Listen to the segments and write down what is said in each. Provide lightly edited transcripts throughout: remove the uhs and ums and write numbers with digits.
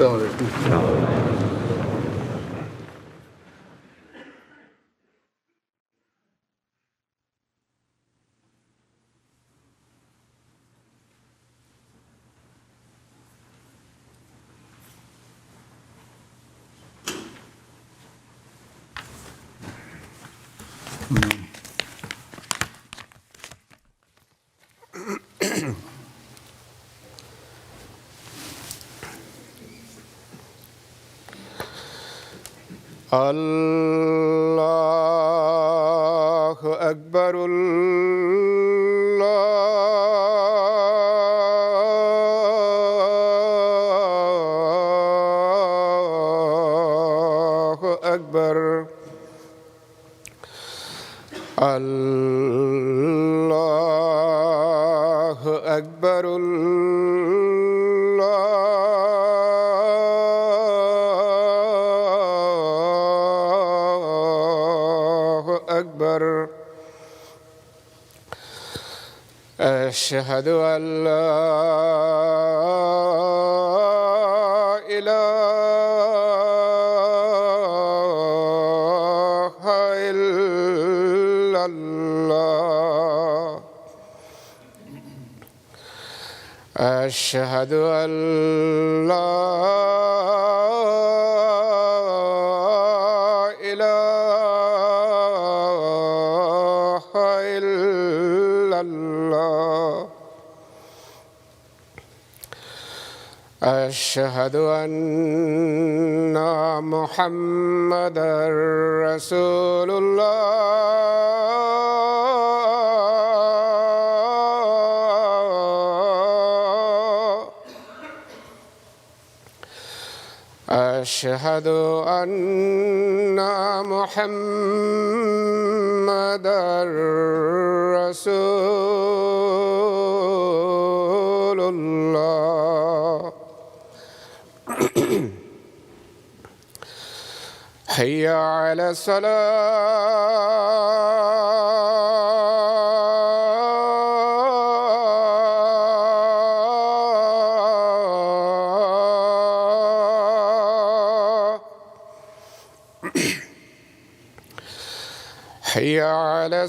السلام علیکم. اللہ اکبر اللہ اکبر اللہ اکبر أشهد أن لا إله إلا الله أشهد أن لا إله إلا الله أشهد أن محمدًا رسول الله أشهد أن محمدًا رسول الله حي على الصلاة حي على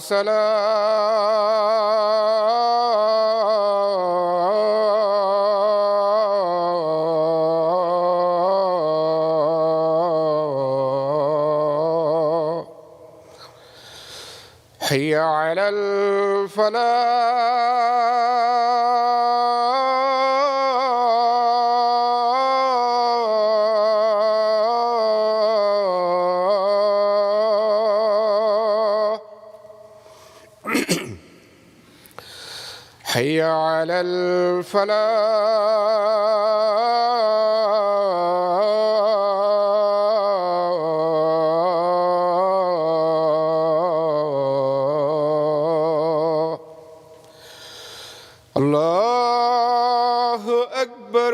الصلاة حي على الفلاح حي على الفلاح الله أكبر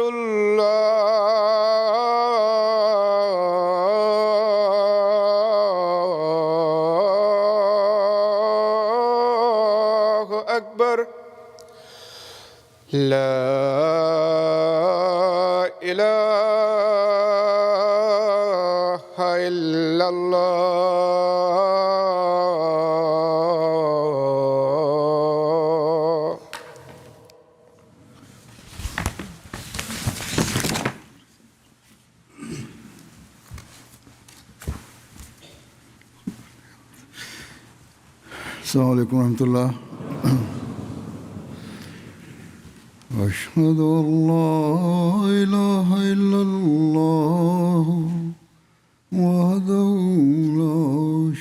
الله أكبر لا إله إلا الله. السلام علیکم ورحمۃ اللہ. أشهد أن لا إله إلا الله وحده لا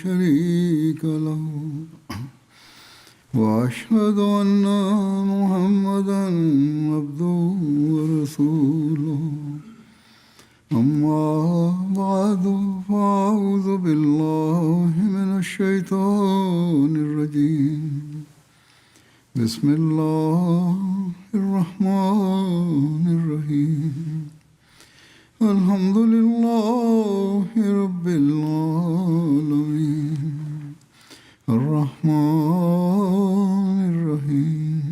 شريك له وأشهد أن محمدًا عبده ورسوله أما بعد فأعوذ بالله من الشيطان الرجيم بسم الله الرحمن الرحيم الحمد لله رب العالمين الرحمن الرحيم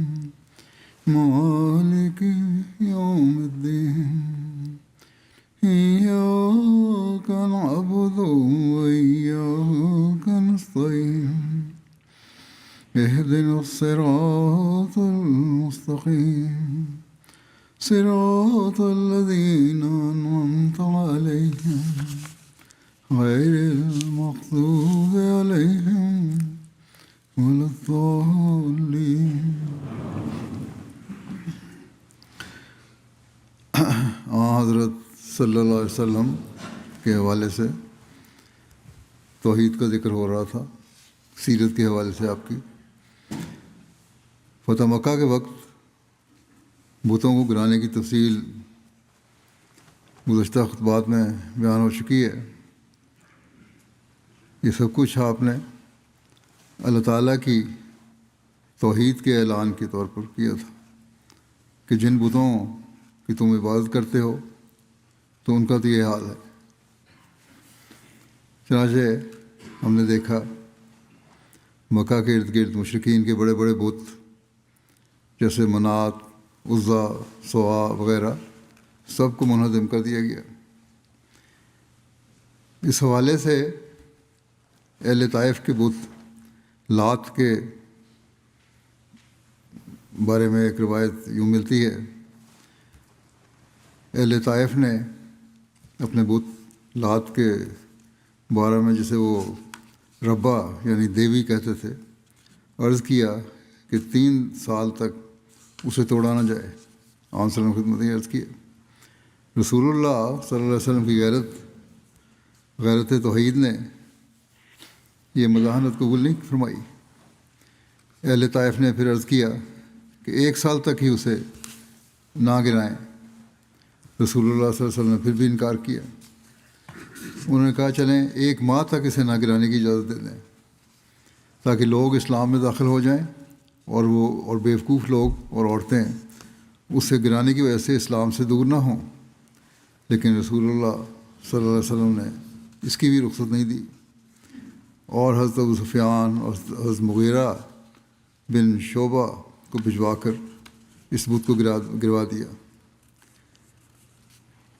مالك يوم الدين اهدنا الصراط المستقيم صراط الذين أنعمت عليهم غير المغضوب عليهم ولا الضالين. حضرت صلی اللہ علیہ وسلم کے حوالے سے توحید کا ذکر ہو رہا تھا، سیرت کے حوالے سے آپ کی. فتح مکہ کے وقت بتوں کو گرانے کی تفصیل گزشتہ خطبات میں بیان ہو چکی ہے. یہ سب کچھ آپ نے اللہ تعالیٰ کی توحید کے اعلان کے طور پر کیا تھا کہ جن بتوں کی تم عبادت کرتے ہو تو ان کا تو یہ حال ہے. چنانچہ ہم نے دیکھا مکہ کے ارد گرد مشرکین کے بڑے بڑے بت جیسے منات، عزا، سوا وغیرہ سب کو منہدم کر دیا گیا. اس حوالے سے اہل طائف کے بت لات کے بارے میں ایک روایت یوں ملتی ہے. اہل طائف نے اپنے بت لات کے بارے میں، جسے وہ ربا یعنی دیوی کہتے تھے، عرض کیا کہ 3 سال تک اسے توڑا نہ جائے. آپ صلی اللہ علیہ وسلم خدمت میں عرض کیا. رسول اللہ صلی اللہ علیہ وسلم کی غیرت توحید نے یہ مذاہنت قبول نہیں فرمائی. اہل طائف نے پھر عرض کیا کہ 1 سال تک ہی اسے نہ گرائیں. رسول اللہ صلی اللہ علیہ وسلم نے پھر بھی انکار کیا. انہوں نے کہا چلیں 1 ماہ تک اسے نہ گرانے کی اجازت دے دیں تاکہ لوگ اسلام میں داخل ہو جائیں اور بیوقوف لوگ اور عورتیں اس سے گرانے کی وجہ سے اسلام سے دور نہ ہوں. لیکن رسول اللہ صلی اللہ علیہ وسلم نے اس کی بھی رخصت نہیں دی اور حضرت ابو سفیان اور حضرت مغیرہ بن شعبہ کو بھجوا کر اس بت کو گروا دیا.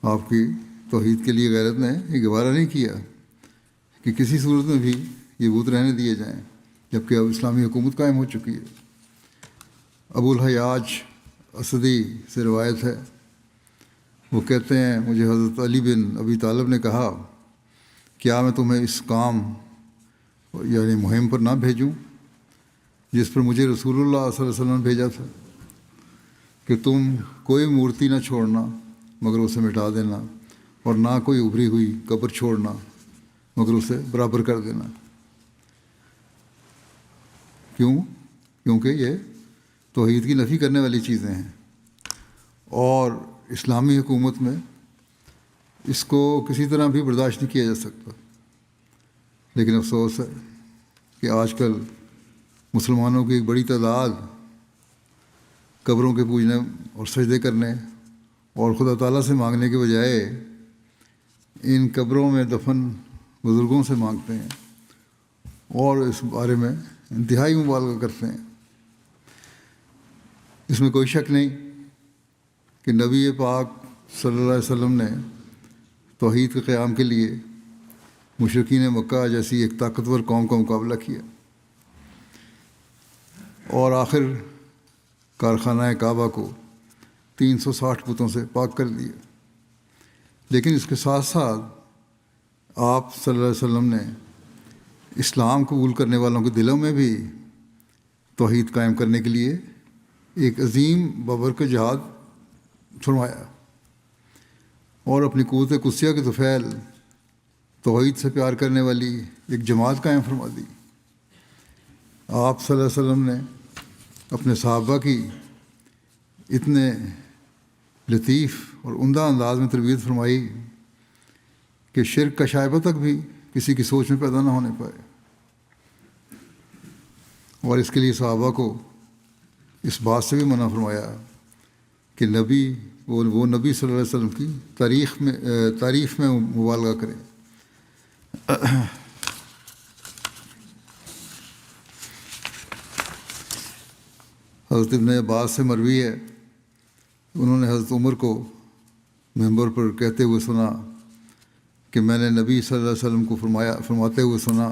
آپ کی توحید کے لیے غیرت نے یہ گوارہ نہیں کیا کہ کسی صورت میں بھی یہ بت رہنے دیے جائیں جبکہ اب اسلامی حکومت قائم ہو چکی ہے. ابو الحیاج اسدی سے روایت ہے، وہ کہتے ہیں مجھے حضرت علی بن ابی طالب نے کہا کیا میں تمہیں اس کام یعنی مہم پر نہ بھیجوں جس پر مجھے رسول اللہ صلی اللہ علیہ وسلم نے بھیجا تھا کہ تم کوئی مورتی نہ چھوڑنا مگر اسے مٹا دینا اور نہ کوئی ابھری ہوئی قبر چھوڑنا مگر اسے برابر کر دینا. کیونکہ یہ توحید کی نفی کرنے والی چیزیں ہیں اور اسلامی حکومت میں اس کو کسی طرح بھی برداشت نہیں کیا جا سکتا. لیکن افسوس ہے کہ آج کل مسلمانوں کی ایک بڑی تعداد قبروں کے پوجنے اور سجدے کرنے اور خدا تعالیٰ سے مانگنے کے بجائے ان قبروں میں دفن بزرگوں سے مانگتے ہیں اور اس بارے میں انتہائی مبالغہ کرتے ہیں. اس میں کوئی شک نہیں کہ نبی پاک صلی اللہ علیہ وسلم نے توحید کے قیام کے لیے مشرکین مکہ جیسی ایک طاقتور قوم کا مقابلہ کیا اور آخر کارخانہ کعبہ کو 360 بتوں سے پاک کر دیا. لیکن اس کے ساتھ ساتھ آپ صلی اللہ علیہ وسلم نے اسلام قبول کرنے والوں کے دلوں میں بھی توحید قائم کرنے کے لیے ایک عظیم بابرکت جہاد فرمایا اور اپنی قوت قدسیہ کے طفیل توحید سے پیار کرنے والی ایک جماعت قائم فرما دی. آپ صلی اللہ علیہ وسلم نے اپنے صحابہ کی اتنے لطیف اور عمدہ انداز میں تربیت فرمائی کہ شرک کا شائبہ تک بھی کسی کی سوچ میں پیدا نہ ہونے پائے. اور اس کے لیے صحابہ کو اس بات سے بھی منع فرمایا کہ وہ نبی صلی اللہ علیہ وسلم کی تعریف میں مبالغہ کریں. حضرت ابن عباس سے مروی ہے، انہوں نے حضرت عمر کو ممبر پر کہتے ہوئے سنا کہ میں نے نبی صلی اللہ علیہ وسلم کو فرماتے ہوئے سنا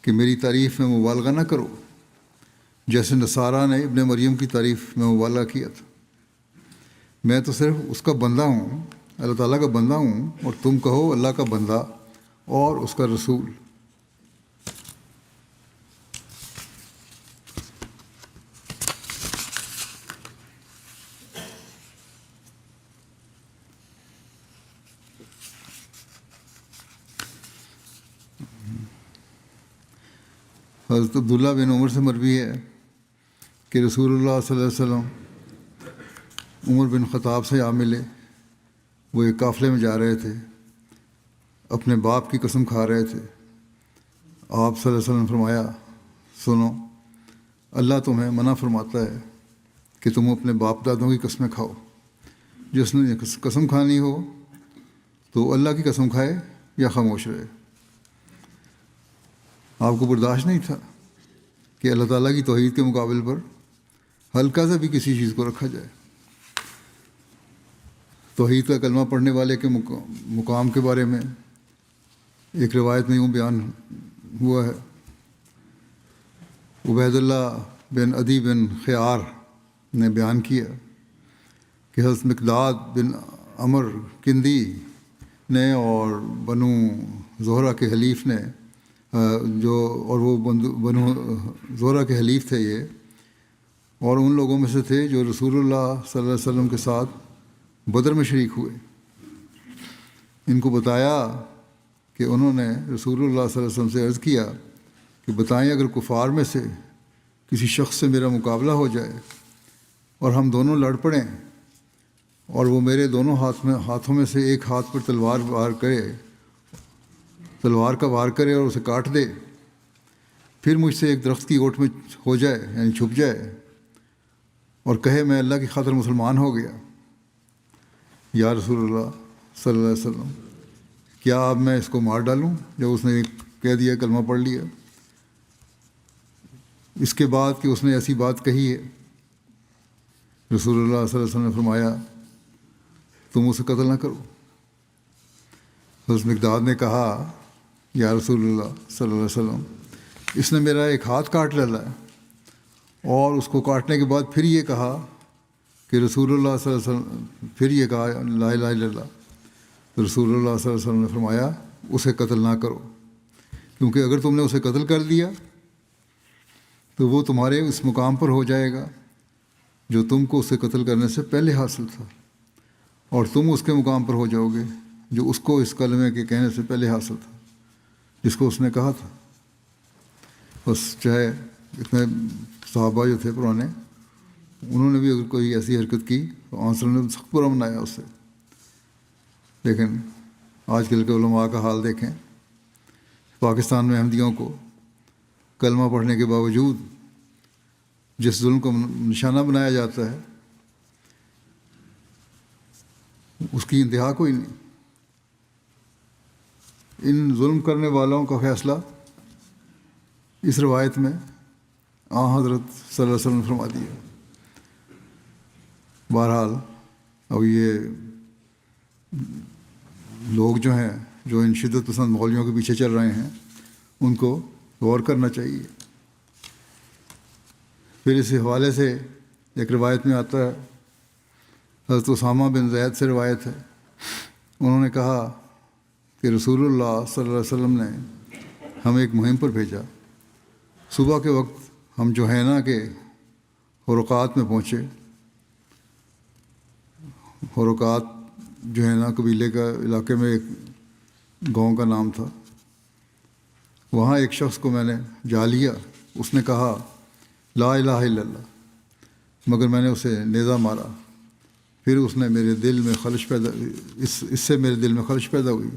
کہ میری تعریف میں مبالغہ نہ کرو جیسے نصارہ نے ابن مریم کی تعریف میں مبالغہ کیا تھا۔ میں تو صرف اس کا بندہ ہوں، اللہ تعالیٰ کا بندہ ہوں، اور تم کہو اللہ کا بندہ اور اس کا رسول۔ حضرت عبداللہ بن عمر سے مروی ہے کہ رسول اللہ صلی اللہ علیہ وسلم عمر بن خطاب سے آ ملے۔ وہ ایک قافلے میں جا رہے تھے، اپنے باپ کی قسم کھا رہے تھے۔ آپ صلی اللہ علیہ وسلم نے فرمایا، سنو، اللہ تمہیں منع فرماتا ہے کہ تم اپنے باپ دادوں کی قسمیں کھاؤ۔ جس نے قسم کھانی ہو تو اللہ کی قسم کھائے یا خاموش رہے۔ آپ کو برداشت نہیں تھا کہ اللہ تعالیٰ کی توحید کے مقابل پر ہلکا سا بھی کسی چیز کو رکھا جائے۔ توحید کا کلمہ پڑھنے والے کے مقام کے بارے میں ایک روایت میں یوں بیان ہوا ہے، عبید اللہ بن عدی بن خیار نے بیان کیا کہ حضرت مقداد بن عمر کندی نے اور بنو زہرہ کے حلیف نے وہ بنو زہرہ کے حلیف تھے یہ، اور ان لوگوں میں سے تھے جو رسول اللہ صلی اللہ علیہ وسلم کے ساتھ بدر میں شریک ہوئے۔ ان کو بتایا کہ انہوں نے رسول اللہ صلی اللہ علیہ وسلم سے عرض کیا کہ بتائیں، اگر کفار میں سے کسی شخص سے میرا مقابلہ ہو جائے اور ہم دونوں لڑ پڑیں اور وہ میرے دونوں ہاتھوں میں سے ایک ہاتھ پر تلوار کا وار کرے اور اسے کاٹ دے، پھر مجھ سے ایک درخت کی اوٹ میں ہو جائے، یعنی چھپ جائے، اور کہے میں اللہ کی خاطر مسلمان ہو گیا، یا رسول اللہ صلی اللہ علیہ وسلم، کیا اب میں اس کو مار ڈالوں جب اس نے کہہ دیا، کلمہ پڑھ لیا، اس کے بعد کہ اس نے ایسی بات کہی ہے؟ رسول اللہ صلی اللہ علیہ وسلم نے فرمایا، تم اسے قتل نہ کرو۔ حضرت مقداد نے کہا، یا رسول اللہ صلی اللہ علیہ وسلم، اس نے میرا ایک ہاتھ کاٹ ڈالا ہے، اور اس کو کاٹنے کے بعد پھر یہ کہا کہ رسول اللہ صلی اللہ علیہ وسلم، پھر یہ کہا لا الہ الا اللہ۔ تو رسول اللہ صلی اللہ علیہ وسلم نے فرمایا، اسے قتل نہ کرو، کیونکہ اگر تم نے اسے قتل کر دیا تو وہ تمہارے اس مقام پر ہو جائے گا جو تم کو اسے قتل کرنے سے پہلے حاصل تھا، اور تم اس کے مقام پر ہو جاؤ گے جو اس کو اس کلمے کے کہنے سے پہلے حاصل تھا، جس کو اس نے کہا تھا۔ بس چاہے اتنے صحابہ جو تھے پرانے، انہوں نے بھی اگر کوئی ایسی حرکت کی تو آنسر نے سخت برا منایا اس سے، لیکن آج کل کے علماء کا حال دیکھیں۔ پاکستان میں احمدیوں کو کلمہ پڑھنے کے باوجود جس ظلم کو نشانہ بنایا جاتا ہے، اس کی انتہا کوئی نہیں۔ ان ظلم کرنے والوں کا فیصلہ اس روایت میں حضرت صلی اللہ علیہ وسلم نے فرما دیا۔ بہرحال اب یہ لوگ جو ہیں جو ان شدت پسند مولویوں کے پیچھے چل رہے ہیں، ان کو غور کرنا چاہیے۔ پھر اس حوالے سے ایک روایت میں آتا ہے، حضرت اسامہ بن زید سے روایت ہے، انہوں نے کہا کہ رسول اللہ صلی اللہ علیہ وسلم نے ہمیں ایک مہم پر بھیجا۔ صبح کے وقت ہم جوہینہ کے حرقات میں پہنچے۔ حرقات جوہینہ قبیلے کا علاقے میں ایک گاؤں کا نام تھا۔ وہاں ایک شخص کو میں نے جا لیا، اس نے کہا لا الہ الا اللہ، مگر میں نے اسے نیزہ مارا۔ پھر اس نے میرے دل میں خلش پیدا اس سے میرے دل میں خلش پیدا ہوئی،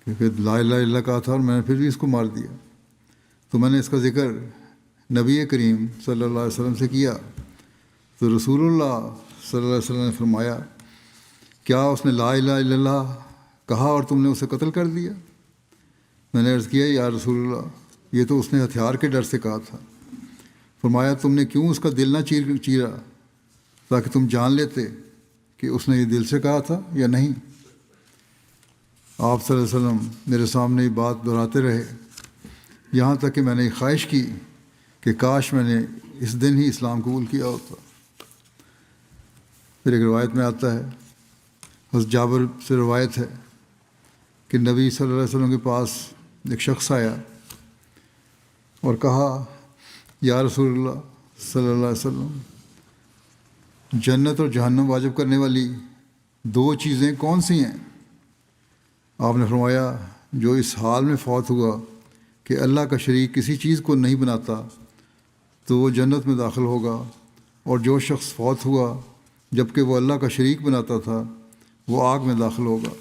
کیونکہ لا الہ الا اللہ کہا تھا اور میں نے پھر بھی اس کو مار دیا۔ تو میں نے اس کا ذکر نبی کریم صلی اللہ علیہ وسلم سے کیا، تو رسول اللہ صلی اللہ علیہ وسلم نے فرمایا، کیا اس نے لا الہ الا اللہ کہا اور تم نے اسے قتل کر دیا؟ میں نے عرض کیا، یا رسول اللہ، یہ تو اس نے ہتھیار کے ڈر سے کہا تھا۔ فرمایا، تم نے کیوں اس کا دل نہ چیرا تاکہ تم جان لیتے کہ اس نے یہ دل سے کہا تھا یا نہیں؟ آپ صلی اللہ علیہ وسلم میرے سامنے یہ بات دہراتے رہے، یہاں تک کہ میں نے خواہش کی کہ کاش میں نے اس دن ہی اسلام قبول کیا ہوتا۔ پھر ایک روایت میں آتا ہے، حضرت جابر سے روایت ہے کہ نبی صلی اللہ علیہ وسلم کے پاس ایک شخص آیا اور کہا، یا رسول اللہ صلی اللہ علیہ وسلم، جنت اور جہنم واجب کرنے والی دو چیزیں کون سی ہیں؟ آپ نے فرمایا، جو اس حال میں فوت ہوا کہ اللہ کا شریک کسی چیز کو نہیں بناتا تو وہ جنت میں داخل ہوگا، اور جو شخص فوت ہوا جب کہ وہ اللہ کا شریک بناتا تھا وہ آگ میں داخل ہوگا۔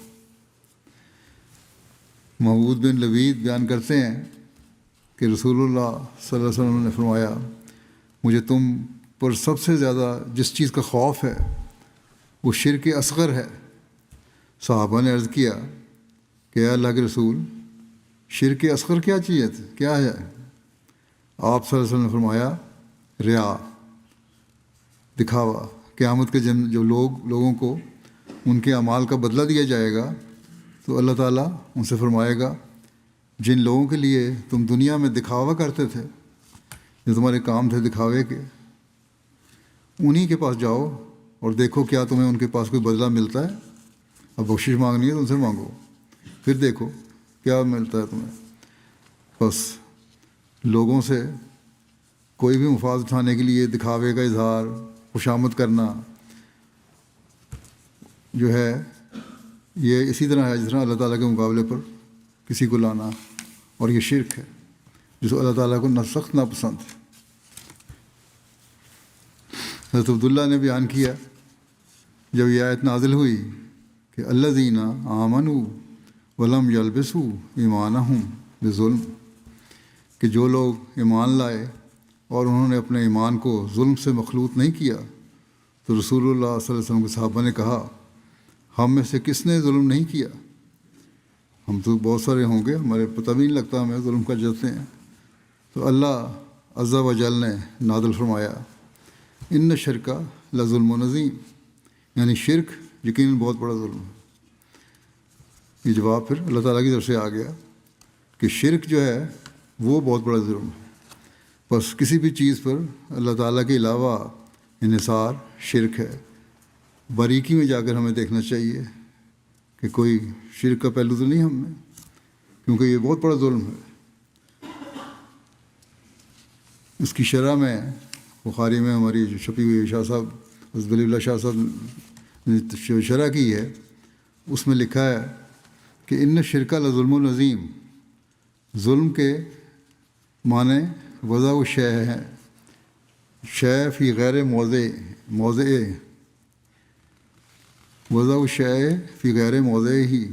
محمود بن لبید بیان کرتے ہیں کہ رسول اللہ صلی اللہ علیہ وسلم نے فرمایا، مجھے تم پر سب سے زیادہ جس چیز کا خوف ہے وہ شرک اصغر ہے۔ صحابہ نے عرض کیا کہ اے اللہ کے رسول، شرک اصغر کیا چیز ہے، کیا ہے؟ آپ صلی اللہ علیہ وسلم نے فرمایا، ریا، دکھاوا۔ قیامت کے دن جو لوگوں کو ان کے اعمال کا بدلہ دیا جائے گا تو اللہ تعالیٰ ان سے فرمائے گا، جن لوگوں کے لیے تم دنیا میں دکھاوا کرتے تھے، جو تمہارے کام تھے دکھاوے کے، انہی کے پاس جاؤ اور دیکھو کیا تمہیں ان کے پاس کوئی بدلہ ملتا ہے۔ اب بخشش مانگنی ہے تو ان سے مانگو، پھر دیکھو کیا ملتا ہے تمہیں۔ بس لوگوں سے کوئی بھی مفاد اٹھانے کے لیے دکھاوے کا اظہار، خوشامد کرنا جو ہے، یہ اسی طرح ہے جس طرح اللہ تعالیٰ کے مقابلے پر کسی کو لانا، اور یہ شرک ہے جس کو اللہ تعالیٰ کو سخت ناپسند ہے۔ حضرت عبداللہ نے بیان کیا، جب یہ آیت نازل ہوئی کہ الذین آمنوا ولم یلبسوا ایمانہم بظلم، کہ جو لوگ ایمان لائے اور انہوں نے اپنے ایمان کو ظلم سے مخلوط نہیں کیا، تو رسول اللہ صلی اللہ علیہ وسلم کے صحابہ نے کہا، ہم میں سے کس نے ظلم نہیں کیا؟ ہم تو بہت سارے ہوں گے، ہمارے پتہ بھی نہیں لگتا ہمیں ظلم کر جاتے ہیں۔ تو اللہ عز و جل نے نازل فرمایا، ان الشرک لظلم عظیم، یعنی شرک یقیناً بہت بڑا ظلم ہے۔ یہ جواب پھر اللہ تعالیٰ کی طرف سے آ گیا کہ شرک جو ہے وہ بہت بڑا ظلم ہے۔ بس کسی بھی چیز پر اللہ تعالیٰ کے علاوہ انحصار شرک ہے۔ باریکی میں جا کر ہمیں دیکھنا چاہیے کہ کوئی شرک کا پہلو تو نہیں ہم میں، کیونکہ یہ بہت بڑا ظلم ہے۔ اس کی شرح میں بخاری میں ہماری جو چھپی ہوئی شاہ صاحب حضرت ولی اللہ شاہ صاحب نے شرح کی ہے، اس میں لکھا ہے کہ ان الشرک لظلم عظیم، ظلم کے معنی وضع و شے ہے، شے فی غیر موضع وضع و شے فی غیر موضع ہی،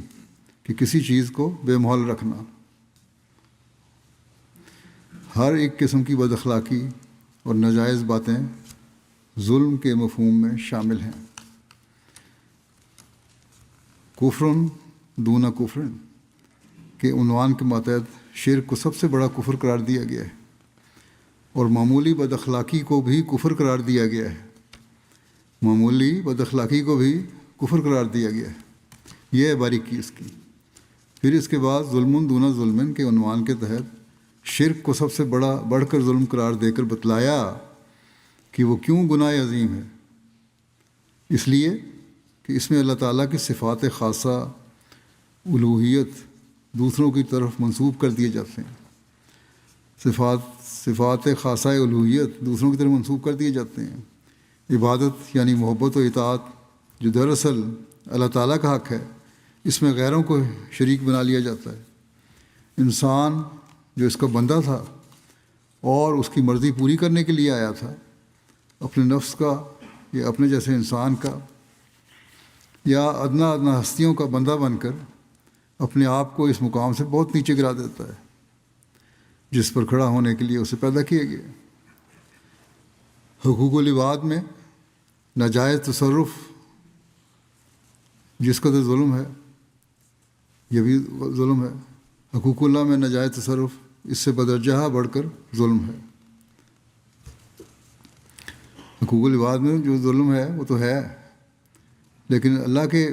کہ کسی چیز کو بے محل رکھنا۔ ہر ایک قسم کی بد اخلاقی اور ناجائز باتیں ظلم کے مفہوم میں شامل ہیں۔ کفرن دون کفرن کے عنوان کے ماتحت شرک کو سب سے بڑا کفر قرار دیا گیا ہے، اور معمولی بد اخلاقی کو بھی کفر قرار دیا گیا ہے، معمولی بد اخلاقی کو بھی کفر قرار دیا گیا ہے۔ یہ ہے باریکی اس کی۔ پھر اس کے بعد ظلم دون ظلم کے عنوان کے تحت شرک کو سب سے بڑھ کر ظلم قرار دے کر بتلایا کہ وہ کیوں گناہ عظیم ہے، اس لیے کہ اس میں اللہ تعالیٰ کی صفات خاصہ، الوہیت دوسروں کی طرف منسوب کر دیے جاتے ہیں۔ صفات خاصہ الوہیت دوسروں کی طرف منسوب کر دیے جاتے ہیں۔ عبادت یعنی محبت و اطاعت جو دراصل اللہ تعالیٰ کا حق ہے، اس میں غیروں کو شریک بنا لیا جاتا ہے۔ انسان جو اس کا بندہ تھا اور اس کی مرضی پوری کرنے کے لیے آیا تھا، اپنے نفس کا یا اپنے جیسے انسان کا یا ادنا ہستیوں کا بندہ بن کر اپنے آپ کو اس مقام سے بہت نیچے گرا دیتا ہے جس پر کھڑا ہونے کے لیے اسے پیدا کیا گیا۔ حقوق العباد میں ناجائز تصرف جس کا تو ظلم ہے، یہ بھی ظلم ہے۔ حقوق اللہ میں ناجائز تصرف اس سے بدرجہ بڑھ کر ظلم ہے۔ حقوق العباد میں جو ظلم ہے وہ تو ہے، لیکن اللہ کے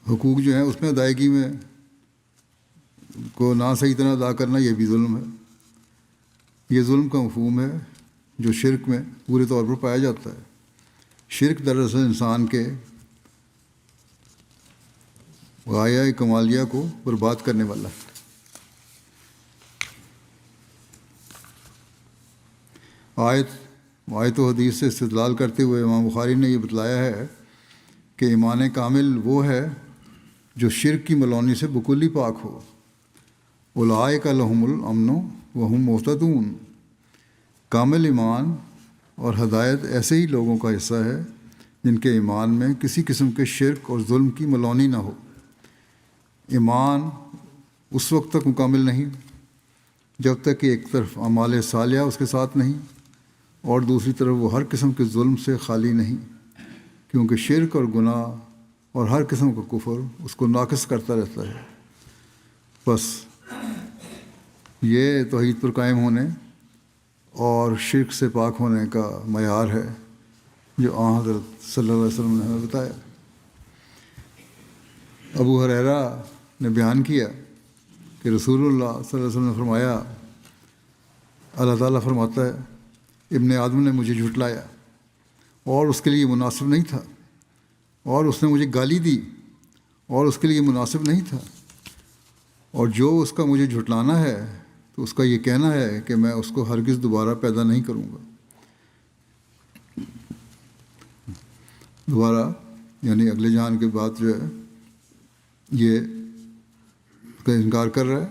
حقوق جو ہیں اس میں ادائیگی میں کو نہ صحیح طرح ادا کرنا، یہ بھی ظلم ہے۔ یہ ظلم کا مفہوم ہے جو شرک میں پورے طور پر پایا جاتا ہے۔ شرک دراصل انسان کے غایہ کمالیہ کو برباد کرنے والا ہے۔ آیت و حدیث سے استدلال کرتے ہوئے امام بخاری نے یہ بتلایا ہے کہ ایمان کامل وہ ہے جو شرک کی ملونی سے بکلی پاک ہو۔ اولئک لہم الامن وہم مہتدون۔ کامل ایمان اور ہدایت ایسے ہی لوگوں کا حصہ ہے جن کے ایمان میں کسی قسم کے شرک اور ظلم کی ملونی نہ ہو۔ ایمان اس وقت تک مکمل نہیں جب تک کہ ایک طرف اعمال صالحہ اس کے ساتھ نہیں اور دوسری طرف وہ ہر قسم کے ظلم سے خالی نہیں، کیونکہ شرک اور گناہ اور ہر قسم کا کفر اس کو ناقص کرتا رہتا ہے۔ بس یہ توحید پر قائم ہونے اور شرک سے پاک ہونے کا معیار ہے جو آن حضرت صلی اللہ علیہ وسلم نے ہمیں بتایا۔ ابو ہریرہ نے بیان کیا کہ رسول اللہ صلی اللہ علیہ وسلم نے فرمایا، اللہ تعالیٰ فرماتا ہے ابن آدم نے مجھے جھٹلایا اور اس کے لیے مناسب نہیں تھا، اور اس نے مجھے گالی دی اور اس کے لیے مناسب نہیں تھا، اور جو اس کا مجھے جھٹلانا ہے تو اس کا یہ کہنا ہے کہ میں اس کو ہرگز دوبارہ پیدا نہیں کروں گا۔ دوبارہ یعنی اگلے جہان کے بعد جو ہے یہ اس کا انکار کر رہا ہے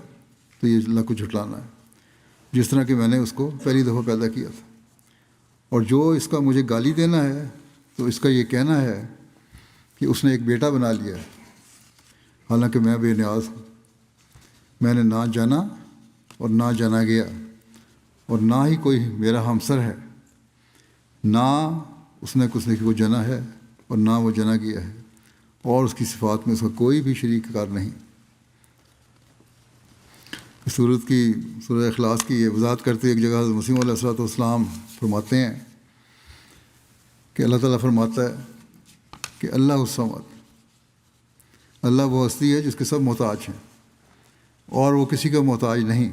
تو یہ اللہ کو جھٹلانا ہے، جس طرح کہ میں نے اس کو پہلی دفعہ پیدا کیا تھا۔ اور جو اس کا مجھے گالی دینا ہے تو اس کا یہ کہنا ہے کہ اس نے ایک بیٹا بنا لیا ہے، حالانکہ میں بے نیاز ہوں۔ میں نے نہ جانا اور نہ جانا گیا، اور نہ ہی کوئی میرا ہمسر ہے، نہ اس نے کسی کو جنا ہے اور نہ وہ جنا گیا ہے، اور اس کی صفات میں اس کا کوئی بھی شریک کار نہیں۔ اس سورہ اخلاص کی یہ وضاحت کرتے ایک جگہ حضرت مسیح علیہ الصلوۃ والسلام فرماتے ہیں کہ اللہ تعالیٰ فرماتا ہے کہ اللہ الصمد، اللہ وہ ہستی ہے جس کے سب محتاج ہیں اور وہ کسی کا محتاج نہیں۔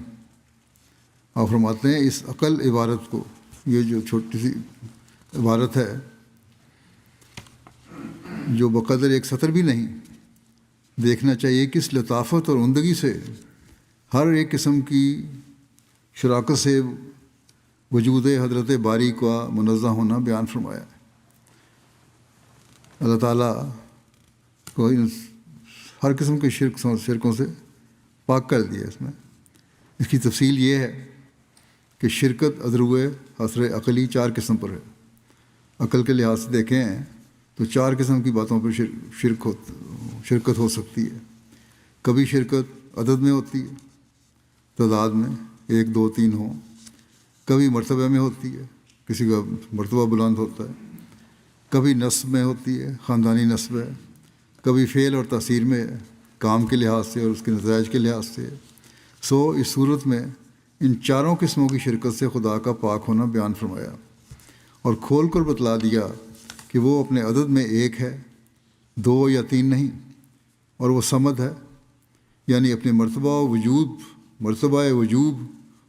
آپ فرماتے ہیں اس عقل عبارت کو، یہ جو چھوٹی سی عبارت ہے جو بقدر ایک سطر بھی نہیں، دیکھنا چاہیے کس لطافت اور عمدگی سے ہر ایک قسم کی شراکت سے وجود حضرت باری کا منزہ ہونا بیان فرمایا ہے۔ اللہ تعالیٰ کو ہر قسم کے شرکوں سے پاک کر دیا۔ اس کی تفصیل یہ ہے کہ شرکت ادروِ حصر عقلی 4 قسم پر ہے۔ عقل کے لحاظ سے دیکھیں تو 4 قسم کی باتوں پر شرکت ہو سکتی ہے۔ کبھی شرکت عدد میں ہوتی ہے، تعداد میں 1 2 3 ہوں، کبھی مرتبہ میں ہوتی ہے، کسی کا مرتبہ بلند ہوتا ہے، کبھی نسب میں ہوتی ہے، خاندانی نسب ہے، کبھی فعل اور تاثیر میں ہے، کام کے لحاظ سے اور اس کے نتائج کے لحاظ سے۔ اس صورت میں ان 4 قسموں کی شرکت سے خدا کا پاک ہونا بیان فرمایا اور کھول کر بتلا دیا کہ وہ اپنے عدد میں 1 ہے، 2 یا 3 نہیں، اور وہ صمد ہے، یعنی اپنے مرتبہ وجوب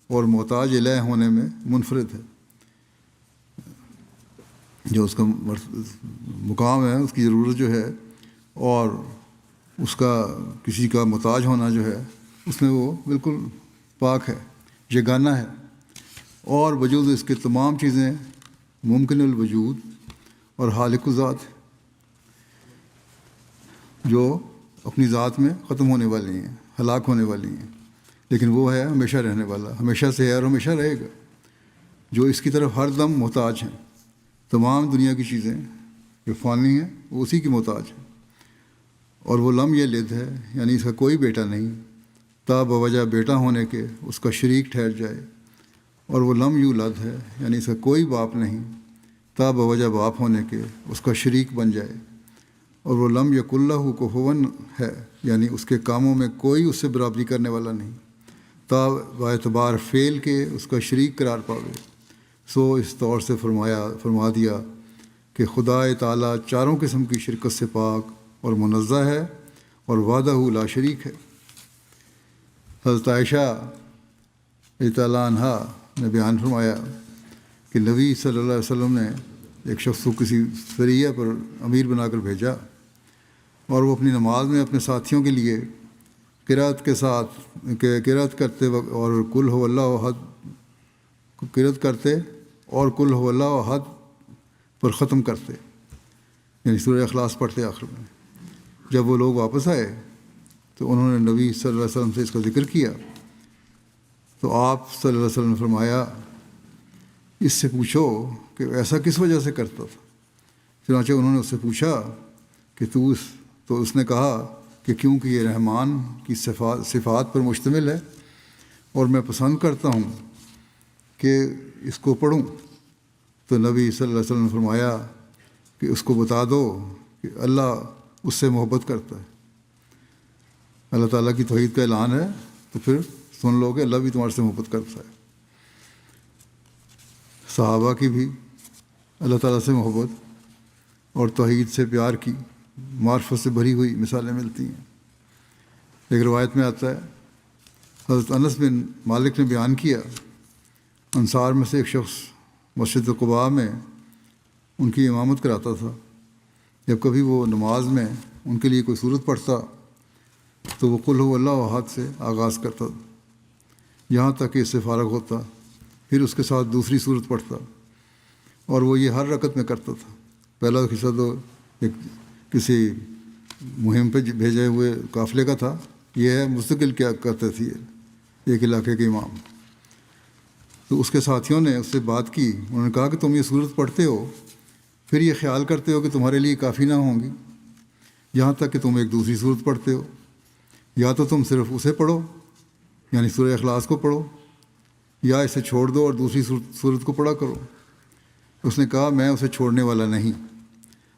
اور محتاج الہ ہونے میں منفرد ہے۔ جو اس کا مقام ہے، اس کی ضرورت جو ہے اور اس کا کسی کا محتاج ہونا جو ہے، اس میں وہ بالکل پاک ہے، یگانہ ہے، اور وجود اس کے تمام چیزیں ممکن الوجود اور خالق ذات جو اپنی ذات میں ختم ہونے والی ہیں، ہلاک ہونے والی ہیں، لیکن وہ ہے ہمیشہ رہنے والا، ہمیشہ سے ہے اور ہمیشہ رہے گا، جو اس کی طرف ہر دم محتاج ہیں۔ تمام دنیا کی چیزیں جو فانی ہیں وہ اسی کی محتاج ہیں، اور وہ لم یلد ہے، یعنی اس کا کوئی بیٹا نہیں تا بوجہ بیٹا ہونے کے اس کا شریک ٹھہر جائے، اور وہ لم یولد ہے، یعنی اس کا کوئی باپ نہیں تا بوجہ باپ ہونے کے اس کا شریک بن جائے، اور وہ لم یکن لہ کفوا ہے، یعنی اس کے کاموں میں کوئی اس سے برابری کرنے والا نہیں تا باعتبار فعل کے اس کا شریک قرار پاوے۔ اس طور سے فرما دیا کہ خدا تعالیٰ 4 قسم کی شرکت سے پاک اور منزہ ہے اور وحدہ لا شریک ہے۔ حضرت عائشہ رضی اللہ عنہا نے بیان فرمایا کہ نبی صلی اللہ علیہ وسلم نے ایک شخص کو کسی سریہ پر امیر بنا کر بھیجا، اور وہ اپنی نماز میں اپنے ساتھیوں کے لیے قرأت کے ساتھ قرأت کرتے وقت اور قل هو اللہ احد قرأت کرتے اور قل هو اللہ احد پر ختم کرتے، یعنی سورہ اخلاص پڑھتے آخر میں۔ جب وہ لوگ واپس آئے تو انہوں نے نبی صلی اللہ علیہ وسلم سے اس کا ذکر کیا، تو آپ صلی اللہ علیہ وسلم نے فرمایا اس سے پوچھو کہ ایسا کس وجہ سے کرتا تھا۔ چنانچہ انہوں نے اس سے پوچھا کہ تو اس نے کہا کہ کیونکہ یہ رحمان کی صفات پر مشتمل ہے اور میں پسند کرتا ہوں کہ اس کو پڑھوں۔ تو نبی صلی اللہ علیہ وسلم نے فرمایا کہ اس کو بتا دو کہ اللہ اس سے محبت کرتا ہے۔ اللہ تعالیٰ کی توحید کا اعلان ہے، تو پھر سن لو کہ اللہ بھی تمہارے سے محبت کرتا ہے۔ صحابہ کی بھی اللہ تعالیٰ سے محبت اور توحید سے پیار کی معرفت سے بھری ہوئی مثالیں ملتی ہیں۔ ایک روایت میں آتا ہے، حضرت انس بن مالک نے بیان کیا، انصار میں سے ایک شخص مسجد قباء میں ان کی امامت کراتا تھا۔ جب کبھی وہ نماز میں ان کے لیے کوئی سورت پڑھتا تو وہ قل هو اللہ احد سے آغاز کرتا، یہاں تک کہ اس سے فارغ ہوتا، پھر اس کے ساتھ دوسری سورت پڑھتا، اور وہ یہ ہر رکعت میں کرتا تھا۔ پہلا قصہ تو ایک کسی مہم پہ بھیجے ہوئے قافلے کا تھا، یہ ہے مستقل کیا کرتے تھے ایک علاقے کے امام۔ تو اس کے ساتھیوں نے اس سے بات کی، انہوں نے کہا کہ تم یہ سورت پڑھتے ہو، پھر یہ خیال کرتے ہو کہ تمہارے لیے کافی نہ ہوں گی، یہاں تک کہ تم ایک دوسری سورت پڑھتے ہو۔ یا تو تم صرف اسے پڑھو، یعنی سورہ اخلاص کو پڑھو، یا اسے چھوڑ دو اور دوسری سورت کو پڑھا کرو۔ اس نے کہا میں اسے چھوڑنے والا نہیں،